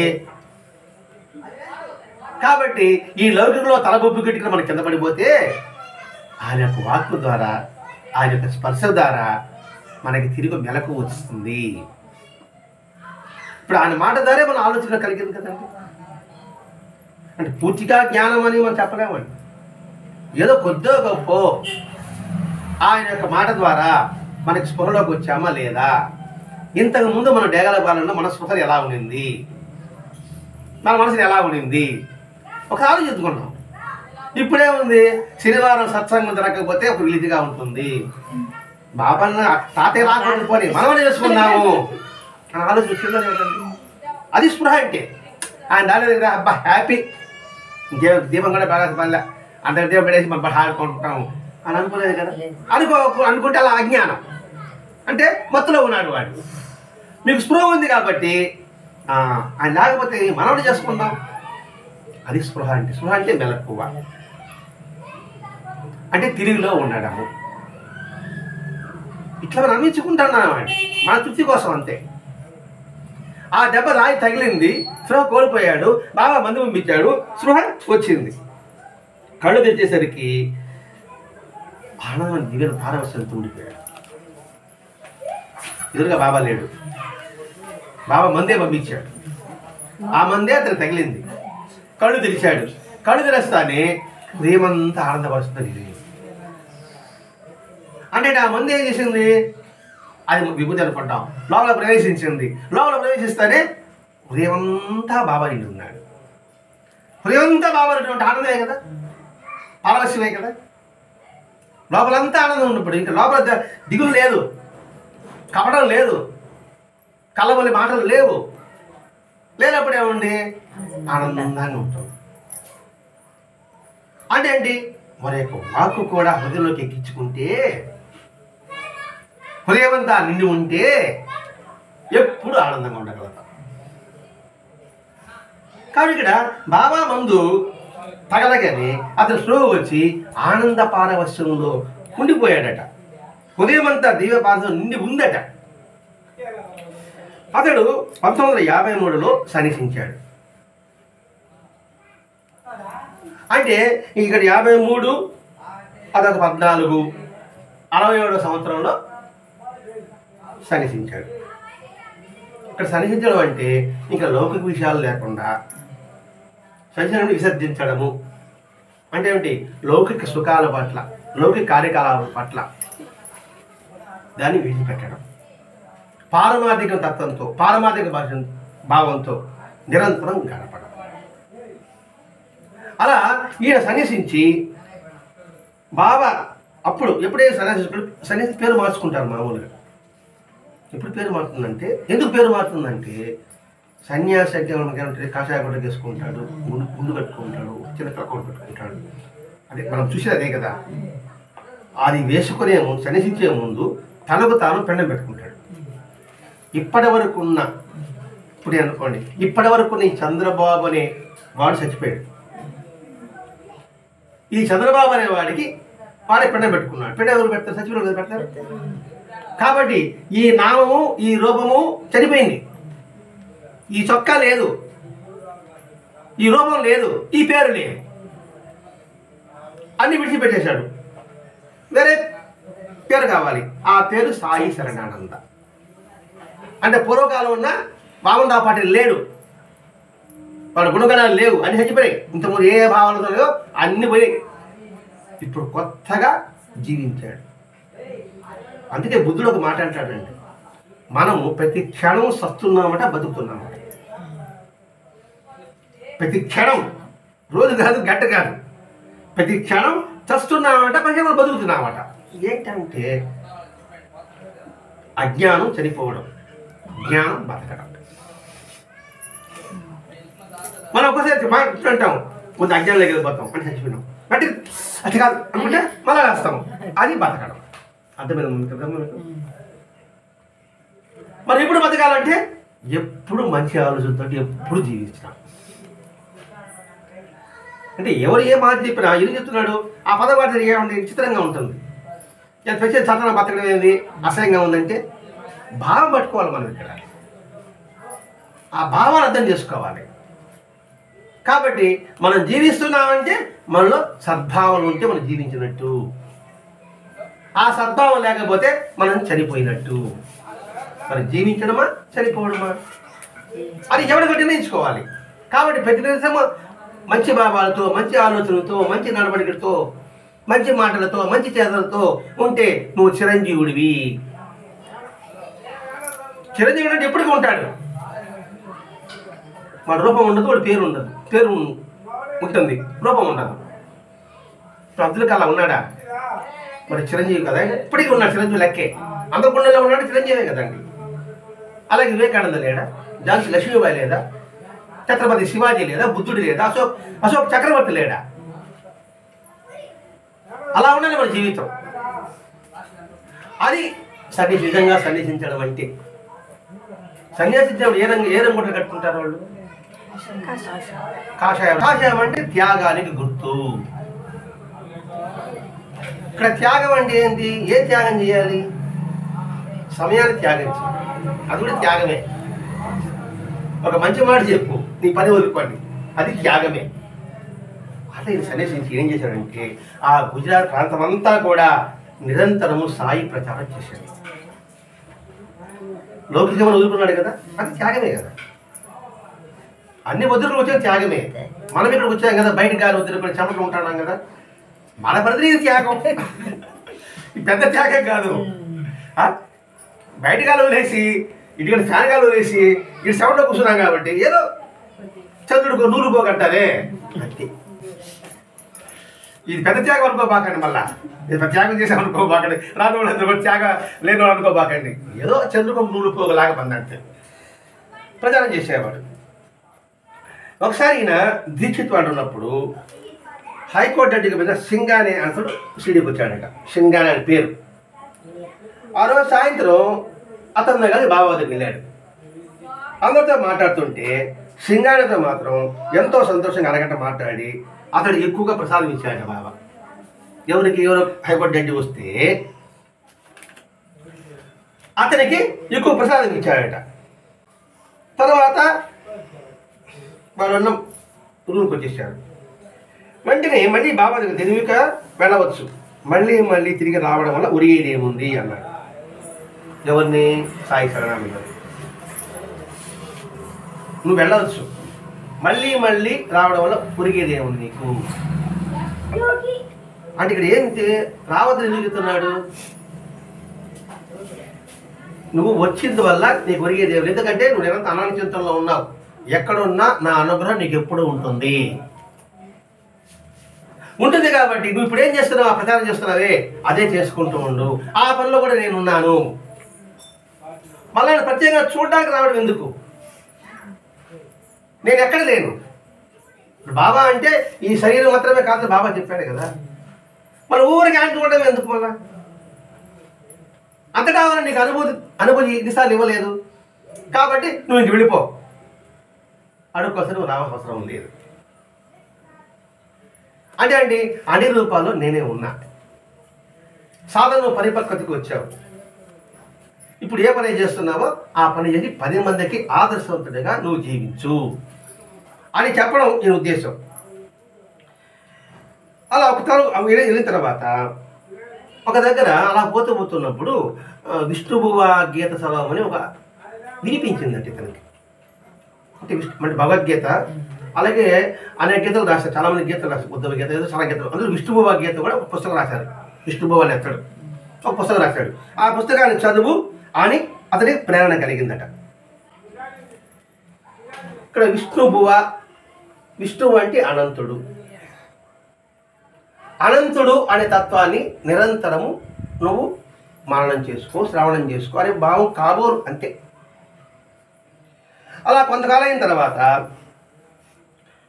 కాబట్టి ఈ లౌకికంలో తలబొబ్బు గిట్టుకుని మనం కింద పడిపోతే ఆయన యొక్క వాక్కు ద్వారా, ఆయన యొక్క స్పర్శ ద్వారా మనకి తిరిగి మెలకు వస్తుంది. ఇప్పుడు ఆయన మాట ద్వారే మన ఆలోచన కలిగింది కదండి. అంటే పూర్తిగా జ్ఞానం అని మనం చెప్పలేమండి, ఏదో కొద్దో గొప్ప ఆయన యొక్క మాట ద్వారా మనకి స్పృహలోకి వచ్చామా లేదా. ఇంతకు ముందు మన డేగల పాలనలో మన స్పృహ ఎలా ఉండింది, మన మనసుని ఎలా ఉండింది ఒకసారి ఆలోచించుకున్నాం. ఇప్పుడే ఉంది, శనివారం సత్సంగం జరగకపోతే ఒక రిలీజ్గా ఉంటుంది. బాబాన్న తాతయ్య రాకపోతే మనం చేసుకున్నాము అని ఆలోచించిందా లేదండి. అది స్పృహ అంటే. ఆయన దాని దగ్గర అబ్బా హ్యాపీ, దీపం కూడా బాగా పల్లె అంత దీపం పెట్టేసి మనం ఆడుకుంటాము అని అనుకోలేదు కదా. అనుకుంటే అలా అజ్ఞానం అంటే మత్తులో ఉన్నాడు వాడు. మీకు స్పృహ ఉంది కాబట్టి ఆయన లేకపోతే మనం చేసుకుందాం. అది స్పృహ అంటే. స్పృహ అంటే మెలకువ, అంటే తిరిగిలో ఉండడము. ఇట్లా మనం అన్నించుకుంటున్నాం అండి మన తృప్తి కోసం అంతే. ఆ దెబ్బ రాయి తగిలింది, స్పృహ కోల్పోయాడు, బాగా మందు పంపించాడు, స్పృహ వచ్చింది. కళ్ళు తెచ్చేసరికి ఆనందం దివ్య పారవశ్యంతో ఉండిపోయాడు. ఎదురుగా బాబా లేడు, బాబా మందే పంపించాడు. ఆ మందే అతను తగిలింది, కళ్ళు తెరిచాడు. కళ్ళు తెరస్తానే ఉదయమంతా ఆనందపరుస్తుంది. అంటే ఆ మంది ఏం చేసింది, అది విభూతి అనుకుంటాం, లోపల ప్రవేశించింది. లోపల ప్రవేశిస్తానే ఉదయమంతా బాబా నిండి ఉన్నాడు. ఉదయమంతా బాబా ఉన్నటువంటి ఆనందమే కదా, పారవశ్యమే కదా. లోపలంతా ఆనందం ఉన్నప్పుడు ఇంకా లోపల దిగులు లేదు, కపటం లేదు, కళ్ళబొల్లి మాటలు లేవు. లేనప్పుడు ఏముంది, ఆనందంగా ఉంటాం. అంటే ఏంటి, మరి యొక్క వాక్కు కూడా హృదయంలోకి ఎక్కించుకుంటే, హృదయమంతా నిండి ఉంటే ఎప్పుడు ఆనందంగా ఉండగలుగుతాం. కాబట్టి ఇక్కడ బాబా మందు తగలగానే అతను స్లో వచ్చి ఆనంద పారవశ్యంలో ఉండిపోయాడట. ఉదయమంతా దివ్య పారవశ్యం నిండి ఉందట. అతడు 1953లో సన్నిసించాడు. అంటే ఇక్కడ 53, అదొక 14, 67వ సంవత్సరంలో సన్నిసించాడు. ఇక్కడ సన్నిసించడం అంటే ఇంకా లౌకిక విషయాలు లేకుండా సంచలనం విసర్జించడము అంటే ఏమిటి, లౌకిక సుఖాల పట్ల, లౌకిక కార్యకలాపాల పట్ల దాన్ని విడిచిపెట్టడం. పారమార్థిక తత్వంతో, పారమార్థిక భావంతో నిరంతరం గడపడం. అలా ఈయన సన్యసించి బాబా అప్పుడు ఎప్పుడైతే సన్యాసి పేరు మార్చుకుంటారు మామూలుగా. ఎప్పుడు పేరు మారుతుందంటే, ఎందుకు పేరు మారుతుందంటే, సన్యాసి అంటే మనకి కాషాయ గుడ్డ చేసుకుంటాడు, గుండు కట్టుకుంటాడు, చిన్న కలకొండ పెట్టుకుంటాడు. అదే మనం చూసేది అదే కదా. అది వేసుకునే ముందు, సన్యసించే ముందు తనకు తాను పెండం పెట్టుకుంటాడు. ఇప్పటి వరకు ఉన్న, ఇప్పుడు అనుకోండి, ఇప్పటి వరకు ఈ చంద్రబాబు అనే వాడు చచ్చిపోయాడు. ఈ చంద్రబాబు అనే వాడికి వాడే పెండం పెట్టుకున్నాడు. పెండ ఎవరు పెడతారు, చచ్చిపోయిన కదా పెడతారు. కాబట్టి ఈ నామము, ఈ రూపము చనిపోయింది. ఈ చొక్కా లేదు, ఈ రూపం లేదు, ఈ పేరు లేదు, అన్ని విడిచిపెట్టేశాడు. వేరే పేరు కావాలి. ఆ పేరు సాయి శరణానంద. అంటే పూర్వకాలం ఉన్న వామనరావు పాటిల్ లేడు, వాళ్ళ గుణగణాలు లేవు, అన్ని చచ్చిపోయాయి. ఇంతకుముందు ఏ భావనతో లేవో అన్ని పోయాయి. ఇప్పుడు కొత్తగా జీవించాడు. అందుకే బుద్ధుడు ఒక మాట అంటాడండి, మనము ప్రతి క్షణం సస్తున్నామట, బతుకుతున్నామట. ప్రతి క్షణం, రోజు కాదు, గంట కాదు, ప్రతి క్షణం చస్తున్నామట, ప్రతి బతుకుతున్నామట. ఏంటంటే అజ్ఞానం చనిపోవడం, జ్ఞానం బతకడం. మనం ఒక్కసారి అంటాం, ముందు అజ్ఞానంలోకి వెళ్ళిపోతాం అంటే చచ్చిపోయినాం, అంటే అది కాదు అనుకుంటే మళ్ళా వేస్తాము, అది బతకడం. అర్థమైంది కదా మీకు? మరి ఎప్పుడు బతకాలంటే ఎప్పుడు మంచి ఆలోచనతో ఎప్పుడు జీవించడం. అంటే ఎవరు ఏ మాట చెప్పినా ఎందుకు చెప్తున్నాడు, ఆ పదవాడు జరిగేమంటే విచిత్రంగా ఉంటుంది. ప్రత్యేక చట్టం బతకడం ఏంది అసహ్యంగా ఉందంటే భావం పట్టుకోవాలి మనం ఇక్కడ, ఆ భావాన్ని అర్థం చేసుకోవాలి. కాబట్టి మనం జీవిస్తున్నామంటే మనలో సద్భావం ఉంటే మనం జీవించినట్టు, ఆ సద్భావం లేకపోతే మనం చనిపోయినట్టు. మనం జీవించడమా చనిపోవడమా అది ఎవరికి నిర్ణయించుకోవాలి. కాబట్టి ప్రతి నిమిషము మంచి భావాలతో, మంచి ఆలోచనలతో, మంచి నడవడికలతో, మంచి మాటలతో, మంచి చేతలతో ఉంటే నువ్వు చిరంజీవుడివి. చిరంజీవుడు అంటే ఎప్పటికీ ఉంటాడు. వాడు రూపం ఉండదు, వాడు పేరు ఉండదు. పేరు ఉంటుంది, రూపం ఉండదు. అబ్దుల్ కలాం ఉన్నాడా? మరి చిరంజీవి కదా, ఎప్పటికీ ఉన్నాడు. చిరంజీవి లెక్కే, అందరి గుండెల్లో ఉన్నాడు, చిరంజీవే కదండి. అలాగే వివేకానంద లేడా? ఝాన్సీ లక్ష్మీబాయి లేదా? ఛత్రపతి శివాజీ లేదా? బుద్ధుడు లేదా? అశోక్ చక్రవర్తి లేడా? అలా ఉండాలి మన జీవితం. అది నిజంగా సన్యాసించడం అంటే. సన్యాసించడం ఏ రంగులు కట్టుకుంటారు వాళ్ళు? కాషాయం. కాషాయం అంటే త్యాగానికి గుర్తు. ఇక్కడ త్యాగం అంటే ఏంటి? ఏ త్యాగం చేయాలి? సమయాన్ని త్యాగం చేయాలి, అది కూడా త్యాగమే. ఒక మంచి మాట చెప్పు, నీ పని వదులుకోండి, అది త్యాగమే. అదే సన్యాసించి ఏం చేశాడంటే ఆ గుజరాత్ ప్రాంతం అంతా కూడా నిరంతరము సాయి ప్రచారం చేశాడు. లౌకికమని వదులుకున్నాడు కదా, అది త్యాగమే కదా. అన్ని వదులుకుని వచ్చే త్యాగమే. మనం ఇక్కడికి వచ్చాం కదా, బయట గాలి వదులుకొని చెమటలు ఉంటున్నాం కదా, మన పరిధి త్యాగం. పెద్ద త్యాగం కాదు. బయట గాలి వదిలేసి ఇటుకని ఫ్యాన్ గాలి వదిలేసి ఇటు చెమటలో కూర్చున్నాం కాబట్టి ఏదో చంద్రుడికో నూలు పోగంటారే, అంతే. ఇది పెద్ద త్యాగం అనుకోబాకండి. మళ్ళా ఇది త్యాగం చేసాం అనుకోబాకండి, రాని వాళ్ళందరూ కూడా త్యాగం లేని వాళ్ళు అనుకోబాకండి. ఏదో చంద్రుకో నూలు పోగలాగా పడినట్టు ప్రచారం చేసేవాడు. ఒకసారి ఈయన దీక్షిత్ వాడు ఉన్నప్పుడు హైకోర్టు జడ్జికి మీద సింగానే అతడు సిడీకి వచ్చాడట. సింగానే అని పేరు. ఆ రోజు సాయంత్రం అతని దగ్గర బాబా దగ్గరికి వెళ్ళాడు. అందరితో మాట్లాడుతుంటే సింగానేతో మాత్రం ఎంతో సంతోషంగా అరగంట మాట్లాడి అతడు ఎక్కువగా ప్రసాదం ఇచ్చాడు బాబా. ఎవరు హైకోర్టు జడ్జి వస్తే అతనికి ఎక్కువ ప్రసాదం ఇచ్చాడట. తర్వాత వాళ్ళు ఉన్న రూమ్కి వచ్చేసాడు. వెంటనే మళ్ళీ బాబా దగ్గర తెలివిక వెళ్ళవచ్చు, మళ్ళీ తిరిగి రావడం వల్ల ఉరిగేది ఏముంది అన్నాడు. ఎవరిని? సాయి శరణానంద. నువ్వు వెళ్ళవచ్చు, మళ్ళీ రావడం వల్ల ఉరిగేది ఏముంది నీకు అంటే ఇక్కడ ఏంటి రావద్దని ఎందుకు చెప్తున్నాడు? నువ్వు వచ్చింది వల్ల నీకు ఒరిగేది ఏమి, ఎందుకంటే నువ్వు నిరంతరం అనానిచింతనలో ఉన్నావు. ఎక్కడున్నా నా అనుగ్రహం నీకు ఎప్పుడు ఉంటుంది కాబట్టి నువ్వు ఇప్పుడు ఏం చేస్తున్నావు? ఆ ప్రచారం చేస్తున్నావే అదే చేసుకుంటూ ఉండు. ఆ పనిలో కూడా నేను ఉన్నాను. మళ్ళీ ప్రత్యేకంగా చూడడానికి రావడం ఎందుకు? నేను ఎక్కడ లేను. బాబా అంటే ఈ శరీరం మాత్రమే కాదు బాబా చెప్పాడు కదా, మన ఊరికి అంటుకోవడం ఎందుకు? మళ్ళా అంతటా నీకు అనుభూతి ఎన్నిసార్లు ఇవ్వలేదు కాబట్టి నువ్వు ఇంక వెళ్ళిపో, అడుక్కోసం నువ్వు రావాల్సిన లేదు. అంటే అన్ని రూపాల్లో నేనే ఉన్నా. సాధన పరిపక్వతకు వచ్చావు. ఇప్పుడు ఏ పని చేస్తున్నావో ఆ పని చేసి 10 మందికి ఆదర్శవంతుడిగా నువ్వు జీవించు అని చెప్పడం ఈ ఉద్దేశం. అలా ఒకసారి వెళ్ళిన తర్వాత ఒక దగ్గర అలా పోతున్నప్పుడు విష్ణుభువ గీత సభం అని ఒక వినిపించిందంటే ఇతనికి. అంటే భగవద్గీత అలాగే అనేక గీతలు రాశారు, చాలామంది గీతలు రాశారు. ఉద్ధవ గీత ఏదో చాలా గీతలు, అందులో విష్ణుభువ గీత కూడా ఒక పుస్తకం రాశారు. విష్ణుభువ అని అతడు ఒక పుస్తకం రాశాడు. ఆ పుస్తకాన్ని చదువు అని అతనికి ప్రేరణ కలిగిందట. ఇక్కడ విష్ణువు అంటే అనంతుడు. అనంతుడు అనే తత్వాన్ని నిరంతరము నువ్వు మననం చేసుకో, శ్రవణం చేసుకో అనే భావం కాబోరు అంతే. అలా కొంతకాలం అయిన తర్వాత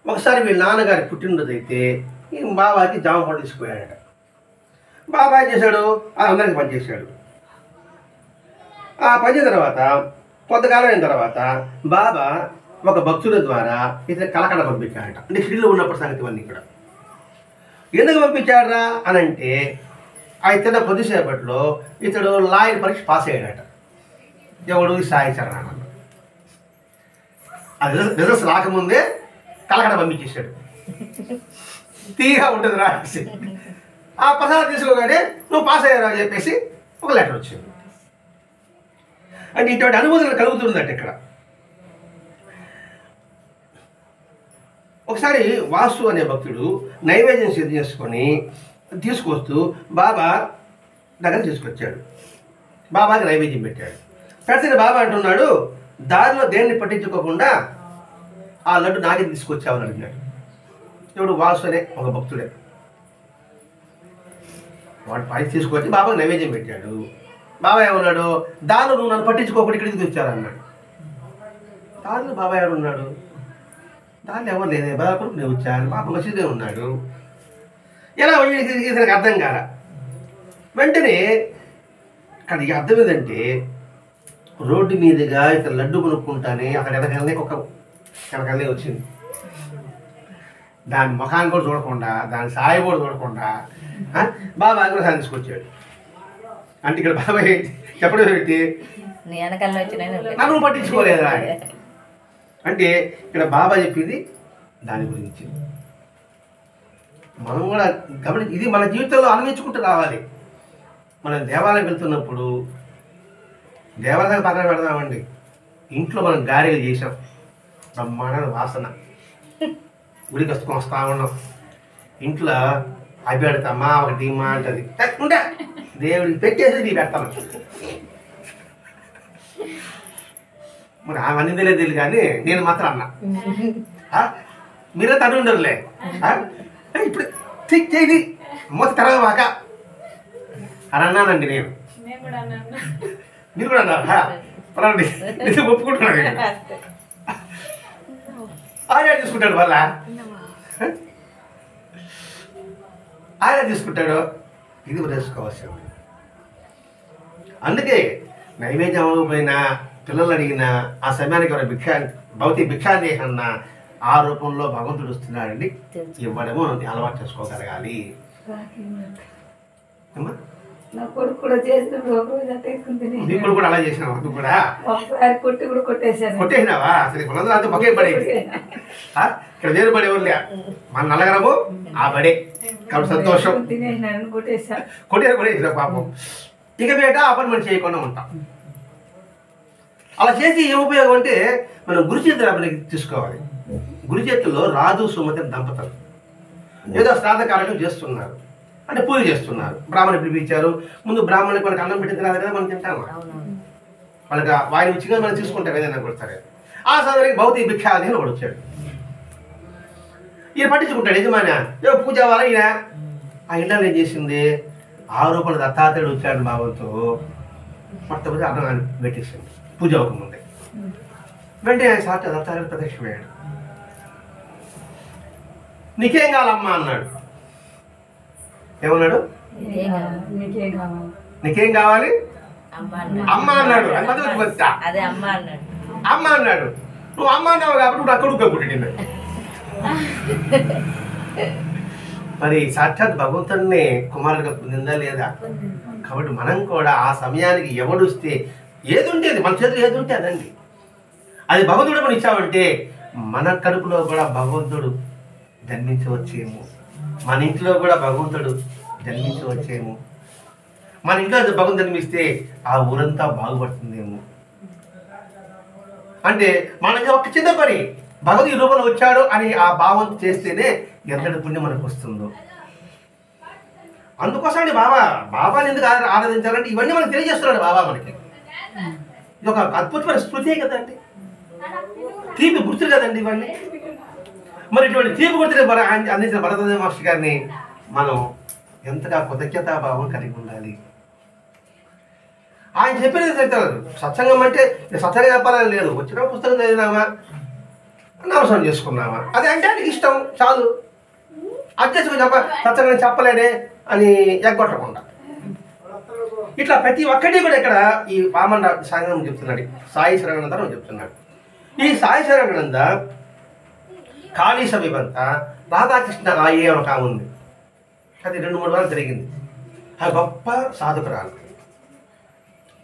ఒకసారి వీళ్ళ నాన్నగారి పుట్టినరోజు అయితే ఈ బాబాకి జామ పండు తీసుకుపోయాడట. బాబా ఏం చేశాడు? అందరికి పనిచేశాడు. ఆ పనిచేసిన తర్వాత కొంతకాలం అయిన తర్వాత బాబా ఒక భక్తుడి ద్వారా ఇతను కలకడ పంపించాడట. అంటే షిరిడిలో ఉన్నప్పుడు సంగతి ఇవన్నీ కూడా. ఎందుకు పంపించాడరా అని అంటే ఇతను కొద్దిసేపట్లో ఇతడు లాయర్ పరీక్ష పాస్ అయ్యాడట. ఎవడు సాయి చరణ్. అది రిజల్ట్స్ రాకముందే కలకడ పంపించేశాడు. తీగా ఉంటుంది రాసి ఆ ప్రసాదం తీసుకోగానే నువ్వు పాస్ అయ్యారా అని చెప్పేసి ఒక లెటర్ వచ్చింది. అంటే ఇటువంటి అనుభూతులు కలుగుతుందట ఇక్కడ. ఒకసారి వాసు అనే భక్తుడు నైవేద్యం సిద్ధం చేసుకొని తీసుకొస్తూ బాబా దగ్గర తీసుకొచ్చాడు. బాబాకి నైవేద్యం పెట్టాడు. పెడితే బాబా అంటున్నాడు, దారిలో దేన్ని పట్టించుకోకుండా ఆ లడ్డు నాకే తీసుకొచ్చావని అడిగినాడు. ఇప్పుడు వాసు అనే ఒక భక్తుడే. వాడు పై తీసుకొచ్చి బాబాకి నైవేద్యం పెట్టాడు. బాబా ఏమన్నాడు, దానిలో నువ్వు నన్ను పట్టించుకోకుండా ఇక్కడికి వచ్చారన్నాడు. దానిలో బాబా ఎవరున్నాడు? దాన్ని ఎవరు లేదే, బాబా కొడుకు నేను వచ్చాను, బాబా మసీదే ఉన్నాడు. ఎలా ఇతనికి అర్థం కాల. వెంటనే కానీ అర్థం ఏంటంటే రోడ్డు మీదుగా ఇతను లడ్డు కొనుక్కుంటానే అక్కడ వెనకాలనే వచ్చింది. దాని ముఖాన్ని కూడా చూడకుండా, దాని సాయి కూడా చూడకుండా బాబా కూడా సాధించుకొచ్చాడు. అంటే ఇక్కడ బాబా ఏంటి చెప్పడం ఏంటి, నన్ను పట్టించుకోలేదా అంటే ఇక్కడ బాబా చెప్పింది దాని గురించి. మనం కూడా గమనించి ఇది మన జీవితంలో అన్వయించుకుంటూ రావాలి. మనం దేవాలయం వెళ్తున్నప్పుడు దేవాలయం పక్కన పెడదామండి, ఇంట్లో మనం గారెలు చేసాం, బ్రహ్మాండ వాసన, గుడికి వస్తా ఉన్నాం, ఇంట్లో అవి పెడతామా ఒకటి మా అంటది ఉంటే దేవుడికి పెట్టేసి నీ పెడతాను. మరి అవన్నీ తెలియదు కానీ నేను మాత్రం అన్నా, మీరే తను ఉండరులే ఇప్పుడు చేయి మొత్తం తెరవమాక అని అన్నానండి నేను. మీరు కూడా అన్నారా? పరండి నేను ఒప్పుకుంటున్నాను. ఆయన తీసుకుంటాడు, వాళ్ళ ఆయన తీసుకుంటాడు, ఇది వేసుకోవాల్సింది. అందుకే నైవేద్యం అవ్వకపోయినా పిల్లలు అడిగినా ఆ సమయానికి ఎవరైనా భౌతిక భిక్షాదేహం అన్న ఆ రూపంలో భగవంతుడు వస్తున్నాడండి, ఇవ్వడము అలవాటు చేసుకోగలగాలి. నా కొడుకు కూడా చేసినప్పుడు ఒక రోజు నీ కొడుకు కూడా అలా చేసినావా? నువ్వు కూడా ఒకసారి కొట్టి కూడా కొట్టేసినావా? అసలు కొందరు అంతా బకే పడేది, ఇక్కడ వేరు పడే ఊర్లే మన నలగరము ఆ బడే కాబట్టి సంతోషం. కొట్టేసిన పాపం. ఇక బేట అపార్ట్మెంట్ చేయకుండా ఉంటాం. అలా చేసి ఏ ఉపయోగం అంటే మనం గురు చేతులు తీసుకోవాలి. గురు చేతుల్లో రాజు సుమతి దంపతులు ఏదో శ్రాద్ధ కార్యక్రమం చేస్తున్నారు, అంటే పూజ చేస్తున్నారు. బ్రాహ్మణులు పిలిపించారు. ముందు బ్రాహ్మణులకు మనకు అన్నం పెట్టిన తర్వాత కదా మనం తింటాము, వాళ్ళకి వాయిని వచ్చిగా మనం తీసుకుంటాం ఏదైనా కొడతారు. ఆ సమయానికి భౌతిక భిక్ష అని ఒకడు వచ్చాడు. ఈయన పట్టించుకుంటాడు యజమాని, ఏ పూజ వాళ్ళ ఈయన. ఆ ఇంట్లో ఏం చేసింది, 6 రూపాయలు దత్తాత్రేయుడు వచ్చాడు బాబుతో మొత్తం అన్నం పెట్టేసింది పూజ అవ్వకముందే. వెంటనే ఆయన సాక్షాత్ దత్తాత్రేయుడు ప్రత్యక్షమయ్యాడు. నీకేం కావాలమ్మా అన్నాడు. ఏమన్నాడు? నీకేం కావాలి? అమ్మ అన్నాడు. అమ్మ అన్నాడు. నువ్వు అమ్మ అన్నావు కాబట్టి నువ్వు అక్కడ పుట్టింది. మరి సాక్షాత్ భగవంతుడిని కుమారుడిగా పొందిందా లేదా? కాబట్టి మనం కూడా ఆ సమయానికి ఎవడుస్తే ఏది ఉంటే అది మన చేతిలో ఏది ఉంటే అదండి, అది భగవంతుడు మనం ఇచ్చామంటే మన కడుపులో కూడా భగవంతుడు జన్మించవచ్చేమో, మన ఇంట్లో కూడా భగవంతుడు జన్మించవచ్చేమో, మన ఇంట్లో భగవంతుడు జన్మిస్తే ఆ ఊరంతా బాగుపడుతుందేమో. అంటే మనకి ఒక చిన్న పని భగవంతుడి రూపంలో వచ్చాడు అని ఆ భావం చేస్తేనే ఎంతటి పుణ్యం మనకు వస్తుందో. అందుకోసమండి బాబాని ఎందుకు ఆరాధించాలంటే ఇవన్నీ మనకు తెలియజేస్తున్నాడు బాబా. మనకి ఇది ఒక అద్భుతమైన స్మృతే కదండి, తీపి గుర్తులు కదండి ఇవన్నీ. మరి ఇటువంటి తీపి గుర్తులు అందించిన భరతదేవ మహర్షి గారిని మనం ఎంతగా కృతజ్ఞతాభావం కలిగి ఉండాలి. ఆయన చెప్పినది చెప్తారు. సత్సంగం అంటే సత్సంగా చెప్పాలని లేదు, వచ్చిన పుస్తకం చదివినామా, నామస్మరణ చేసుకున్నామా, అది అంటే ఆయనకి ఇష్టం చాలు. అధ్యక్షుడు సత్సంగం చెప్పలేడే అని ఎగ్గొట్టకుండా ఇట్లా ప్రతి ఒక్కటి కూడా ఇక్కడ ఈ వామన సంగం చెప్తున్నాడు, సాయి శరణానందరం చెప్తున్నాడు. ఈ సాయి శరణానంద ఖాళీ సమీపంతా రాధాకృష్ణ రాయే ఒక ఆమె ఉంది. అది 2-3 వారాలు జరిగింది. ఆ గొప్ప సాధకురాలు.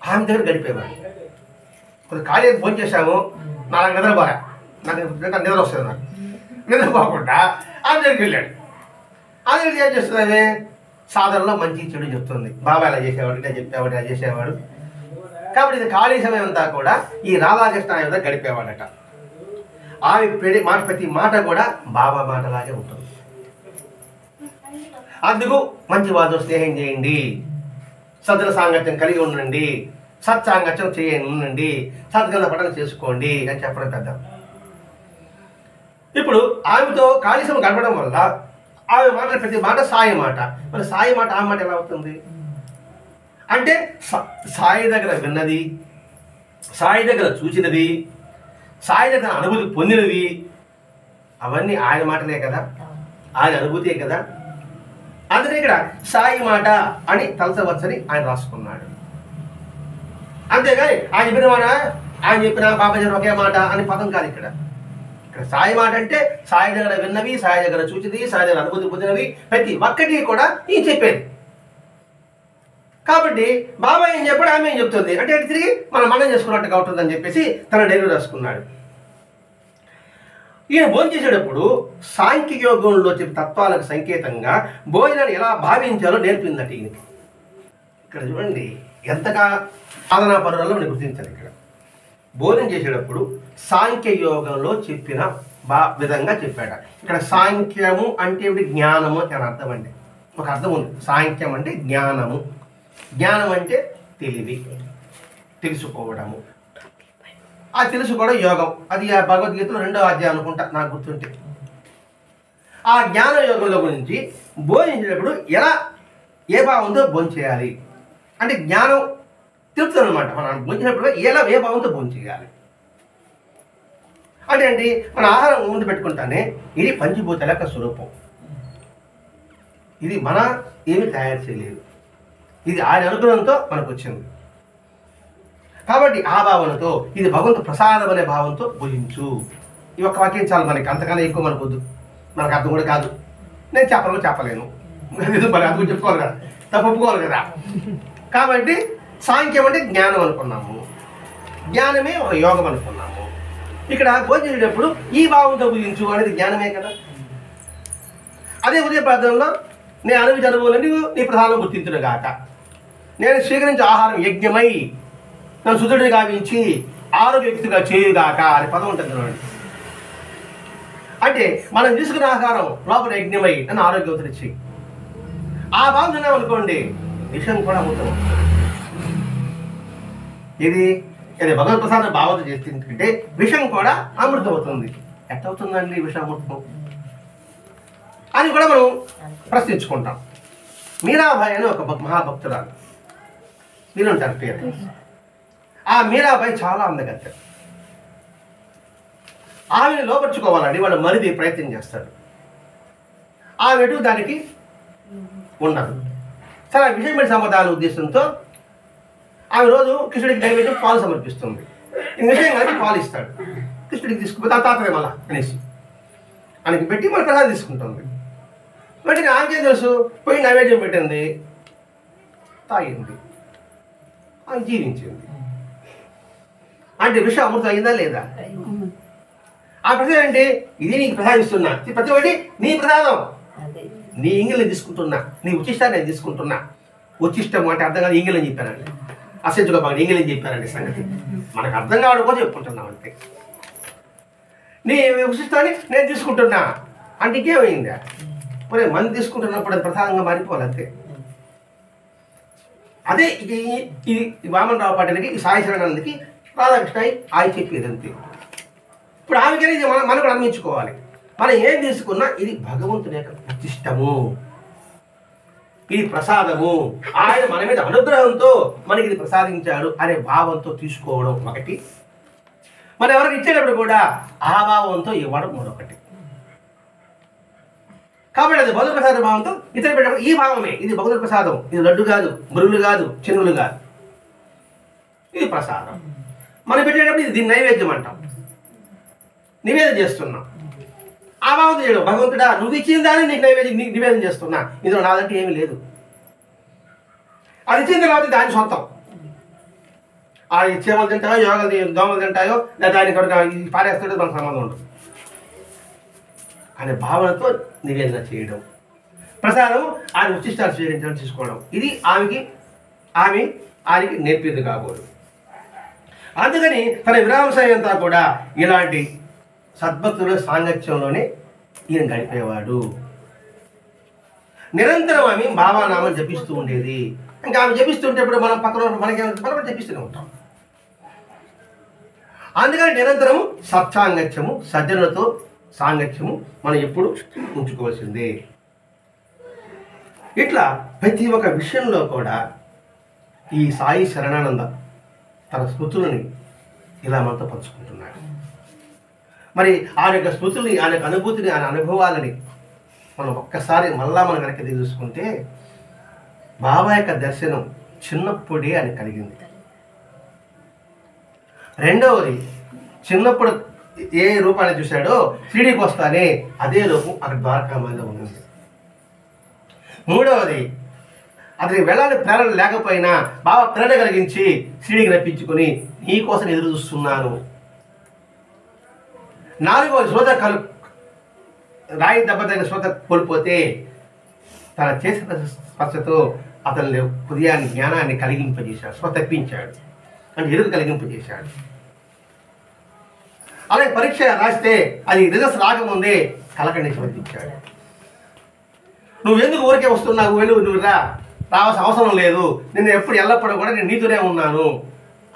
ఆమె దగ్గర గడిపేవాడు. కొద్ది ఖాళీ ఫోన్ చేశాము, నాకు నిద్రపోరా, నాకు నిద్ర వస్తుంది, నాకు నిద్రపోకుండా ఆమె దగ్గరికి వెళ్ళాడు. ఆమె దగ్గరికి ఏం చేస్తుంది, సాధనలో మంచి చెడు చెప్తుంది. బాబా ఇలా చేసేవాడు, ఇలా చెప్పేవాడు, ఇలా చేసేవాడు. కాబట్టి ఇది ఖాళీ సమయం అంతా కూడా ఈ రాధాకృష్ణ ఆయన దగ్గర గడిపేవాడట. ఆమె ప్రతి మాట కూడా బాబా మాటలాగే ఉంటుంది. అందుకు మంచి వారితో స్నేహం చేయండి, సద్గుణ సాంగత్యం కలిగి ఉండండి, సత్సాంగత్యం చేయండి, ఉండండి, సద్గుణ పఠనం చేసుకోండి అని చెప్పడం పెద్ద. ఇప్పుడు ఆమెతో ఖాళీ సమయం గడపడం వల్ల ఆమె మాట ప్రతి మాట సాయి మాట. మరి సాయి మాట ఆమె మాట ఎలా అవుతుంది అంటే సాయి దగ్గర విన్నది, సాయి దగ్గర చూసినది, సాయి దగ్గర అనుభూతి పొందినవి అవన్నీ ఆయన మాటలే కదా, ఆయన అనుభూతే కదా. అందుకని ఇక్కడ సాయి మాట అని తలచవచ్చని ఆయన రాసుకున్నాడు. అంతేగాని ఆయన చెప్పిన మాట, ఆయన చెప్పిన బాబా చెప్పిన ఒకే మాట అని పదం కాదు ఇక్కడ. ఇక్కడ సాయి మాట అంటే సాయి దగ్గర విన్నవి, సాయి దగ్గర చూచినవి, సాయి దగ్గర అనుభూతి పొందినవి ప్రతి ఒక్కటి కూడా ఈ చెప్పేది. కాబట్టి బాబా ఏం చెప్పాడు, ఆమె ఏం చెప్తుంది అంటే తిరిగి మనం చేసుకున్నట్టుగా ఉంటుందని చెప్పేసి తన డైరీ రాసుకున్నాడు. ఈయన భోజనం చేసేటప్పుడు సాంఖ్య యోగంలో చెప్పే తత్వాలకు సంకేతంగా భోజనాన్ని ఎలా భావించాలో నేర్పిందట ఈయనకి. ఇక్కడ చూడండి ఎంతగా సాధనా పరులలో మనం గుర్తించాలి. ఇక్కడ భోజనం చేసేటప్పుడు సాంఖ్య యోగంలో చెప్పిన విధంగా చెప్పాడ. ఇక్కడ సాంఖ్యము అంటే జ్ఞానము అని అర్థం అండి. ఒక అర్థం ఉంది. సాంఖ్యం అంటే జ్ఞానము, జ్ఞానం అంటే తెలివి, తెలుసుకోవడము. ఆ తెలుసుకోవడం యోగం. అది ఆ భగవద్గీతలో 2వ అధ్యాయం అనుకుంటా, నాకు గుర్తుంటే. ఆ జ్ఞాన యోగంలో గురించి భోజించేటప్పుడు ఎలా ఏ భావంతో భోజనం చేయాలి అంటే జ్ఞానం తెలుపుతుంది అనమాట. మనం భోజించినప్పుడు ఎలా ఏ భావంతో భోజనం చేయాలి అంటే ఏంటి, మన ఆహారం ముందు పెట్టుకుంటానే ఇది పంచభూతాల యొక్క స్వరూపం. ఇది మన ఏమి తయారు చేయలేదు, ఇది ఆయన అనుగ్రహంతో మనకు వచ్చింది. కాబట్టి ఆ భావనతో ఇది భగవంతు ప్రసాదం అనే భావంతో భుజించు. ఈ ఒక్క వాక్యం చాలు మనకి, అంతకన్నా ఎక్కువ మనకు వద్దు, మనకు అర్థం కూడా కాదు. నేను చెప్పలేను, మరి అందుకు చెప్పుకోవాలి కదా, తప్పుకోవాలి కదా. కాబట్టి సాంఖ్యం అంటే జ్ఞానం అనుకున్నాము, జ్ఞానమే ఒక యోగం అనుకున్నాము. ఇక్కడ భోజనం చేసేటప్పుడు ఈ భావంతో భుజించు అనేది జ్ఞానమే కదా. అదే ఉదయ ప్రార్థనలో నేను అనుభవించి అనుభవాలని నీ ప్రధానం గుర్తించును గాక, నేను స్వీకరించే ఆహారం యజ్ఞమై నన్ను సుధుడిని గావించి ఆరోగ్యయుక్తిగా చేయుగాక అనే పదం ఉంటుంది. అంటే మనం తీసుకున్న ఆహారం లోపల యజ్ఞమై నన్ను ఆరోగ్యవతిని ఇచ్చి ఆ భావం తిన్నాం అనుకోండి, విషయం కూడా అమృతం. ఇది భగవత్ ప్రసాదం భావత చేస్తుంటే విషయం కూడా అమృతం అవుతుంది. ఎట్లవుతుందండి విషయం అమృతం అని కూడా మనం ప్రశ్నించుకుంటాం. మీరాబాయి అని ఒక మహాభక్తురాలు, మీరు ఉంటారు పేరు. ఆ మీరాబాయి చాలా అందగత్తె. ఆమెను లోపరుచుకోవాలని వాడు మరిది ప్రయత్నం చేస్తాడు. ఆమె దానికి ఉండదు. చాలా విషయమైన సంబంధాల ఉద్దేశంతో ఆమె రోజు కృష్ణుడికి నైవేద్యం పాలు సమర్పిస్తుంది. ఈ విషయం కలిపి పాలు ఇస్తాడు. కృష్ణుడికి తీసుకుపోతే తాతదే మళ్ళా అనేసి ఆయనకి పెట్టి మన ప్రసాదం తీసుకుంటుంది. వెంటనే ఆమెకేం తెలుసు, పోయి నైవేద్యం పెట్టింది, తాగింది, ఆమె జీవించింది. అంటే విషయం అమృతం అయిందా లేదా? ఆ ప్రసాదం అంటే ఇది నీకు ప్రసాదిస్తున్నా, ప్రతి ఒక్కటి నీ ప్రసాదం, నీ ఇంగిల్ని తీసుకుంటున్నా, నీ ఉచిష్టాన్ని నేను తీసుకుంటున్నా. ఉచిష్టం అంటే అర్థం కాదు, ఇంగిలని చెప్పానండి, అసెంచుగా బాగా ఇంగిలని చెప్పారండి సంగతి. మనకు అర్థం కావడం కూడా చెప్పుకుంటున్నాం. అంటే నీ ఉచిష్టాన్ని నేను తీసుకుంటున్నా అంటే ఇంకేమైందా? మరి మనం తీసుకుంటున్నప్పుడు అది ప్రధానంగా మారిపోవాలి అంతే. అదే ఇది వామన రావు పాటలకి, ఈ సాయి శరణానందకి రాధాకృష్ణ ఆయన చెప్పేది అంతే. ఇప్పుడు ఆమెకైనా ఇది మనం కూడా అన్వించుకోవాలి. మనం ఏం తీసుకున్నా ఇది భగవంతుని యొక్క ఉచిష్టము, ఇది ప్రసాదము, ఆయన మన మీద అనుగ్రహంతో మనకి ఇది ప్రసాదించాడు అనే భావంతో తీసుకోవడం ఒకటి. మనం ఎవరికి ఇచ్చేటప్పుడు కూడా ఆ భావంతో ఇవ్వడం మరొకటి. కాబట్టి అది భగవద్ ప్రసాద భావంతో ఇతర పెట్టినప్పుడు ఈ భావమే, ఇది భగవద్ ప్రసాదం, ఇది లడ్డు కాదు, మురులు కాదు, చిన్నులు కాదు, ఇది ప్రసాదం. మనం పెట్టేటప్పుడు ఇది దీన్ని నైవేద్యం అంటాం, నివేదన చేస్తున్నాం. ఆ భావంతో చేయడం, భగవంతుడా నువ్వు ఇచ్చిన దాన్ని నీకు నివేదన చేస్తున్నా, ఇందులో నాదంటే ఏమీ లేదు. అది ఇచ్చిన తర్వాత దాని సొంతం. అది చీమలు తింటాయో, యోగలు దోమలు తింటాయో, లేదా దాని కొడుకు పారేస్తాడో మనకు సంబంధం ఉండదు అనే భావనతో నివేదన చేయడం, ప్రసాదం ఆయన ఉచిష్టాలు స్వీకరించడం, తీసుకోవడం, ఇది ఆయనకి నేర్పింది కాబోదు. అందుకని తన విరామ సమయం అంతా కూడా ఇలాంటి సద్భక్తుల సాంగత్యంలోనే ఈయన గడిపేవాడు. నిరంతరం ఆమె భావానామం జపిస్తూ ఉండేది. ఇంకా ఆమె జపిస్తుంటేప్పుడు మనం పక్కన మనం జపిస్తూనే ఉంటాం. అందుకని నిరంతరము సత్సాంగత్యము, సజ్జనులతో సాంగత్యము మనం ఎప్పుడు ఉంచుకోవాల్సిందే. ఇట్లా ప్రతి ఒక్క విషయంలో కూడా ఈ సాయి శరణానంద తన స్మృతులని ఇలా మనతో పంచుకుంటున్నాడు. మరి ఆయన యొక్క స్మృతుల్ని, ఆయన యొక్క అనుభూతిని, ఆయన అనుభవాలని మనం ఒక్కసారి మళ్ళా మనం వెనక్కి చూసుకుంటే బాబా యొక్క దర్శనం చిన్నప్పుడే ఆయన కలిగింది. రెండవది, చిన్నప్పుడు ఏ రూపాన్ని చూశాడో షిరిడీకి వస్తానే అదే రూపం అక్కడ ద్వారకామాయిలో ఉంది. మూడవది, అతనికి వెళ్ళాలని ప్రేరణ లేకపోయినా బాబా ప్రేరణ కలిగించి షిరిడీకి రప్పించుకొని నీకోసం ఎదురు చూస్తున్నాను. నాలుగవది, శ్రోత రాయి దెబ్బ తగిన శ్రోత కోల్పోతే తన చేసిన స్పర్శతో అతని హృదయాన్ని, జ్ఞానాన్ని కలిగింపజేశాడు, శ్రోత తప్పించాడు, అంటే ఎరుగు కలిగింపజేశాడు. అలాగే పరీక్ష రాస్తే అది రిజల్ట్స్ రాకముందే కలకండి సమర్పించాడు. నువ్వెందుకు ఊరికే వస్తున్నావు, నువ్వు రావాల్సిన అవసరం లేదు, నేను ఎప్పుడు ఎల్లప్పుడూ కూడా నేను నీతోనే ఉన్నాను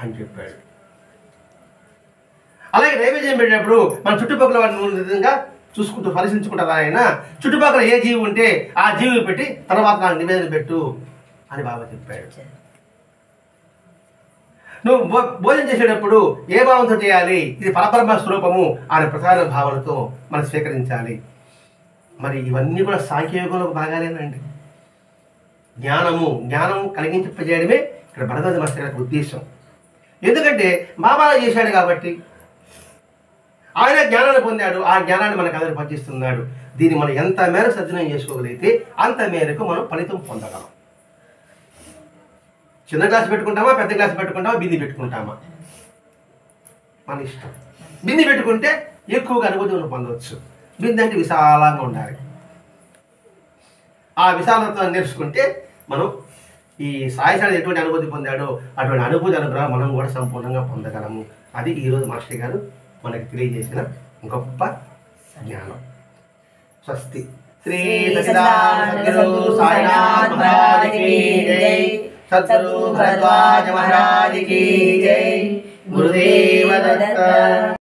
అని చెప్పాడు. అలాగే నైవేద్యం పెట్టినప్పుడు మన చుట్టుపక్కల వాటిని విధంగా చూసుకుంటూ పరిశీలించుకుంటారు. ఆయన చుట్టుపక్కల ఏ జీవి ఉంటే ఆ జీవి పెట్టి తర్వాత నాకు నివేదన పెట్టు అని బాబా చెప్పాడు. నువ్వు భోజనం చేసేటప్పుడు ఏ భావంతో చేయాలి, ఇది పరబ్రహ్మ స్వరూపము అనే ప్రధాన భావనతో మనం స్వీకరించాలి. మరి ఇవన్నీ కూడా సాంఖ్యయోగంలో భాగాలేనండి. జ్ఞానం కలిగించజేయడమే ఇక్కడ భరద్వాజ మాస్టర్ యొక్క ఉద్దేశం. ఎందుకంటే బాబా చేశాడు కాబట్టి ఆయన జ్ఞానాన్ని పొందాడు, ఆ జ్ఞానాన్ని మనకు అందరూ పంచిస్తున్నాడు. దీన్ని మనం ఎంత మేర సద్వినియోగం చేసుకోగలిగితే అంత మేరకు మనం ఫలితం పొందగలం. చిన్న గ్లాస్ పెట్టుకుంటామా, పెద్ద గ్లాస్ పెట్టుకుంటామా, బింది పెట్టుకుంటామా, మన ఇష్టం. బింది పెట్టుకుంటే ఎక్కువగా అనుభూతి మనం పొందవచ్చు. బింది అంటే విశాలంగా ఉండాలి. ఆ విశాలతను నేర్చుకుంటే మనం ఈ సాయిసాడు ఎటువంటి అనుభూతి పొందాడో అటువంటి అనుగ్రహం మనం కూడా సంపూర్ణంగా పొందగలము. అది ఈరోజు మాస్టర్ గారు మనకి తెలియజేసిన గొప్ప జ్ఞానం. స్వస్తి. శ్రీ సద్గురు సాయినాథ్ మహారాజ్ की जय, सद्गुरु भरद्वाज महाराज की जय, गुरुदेव दत्त।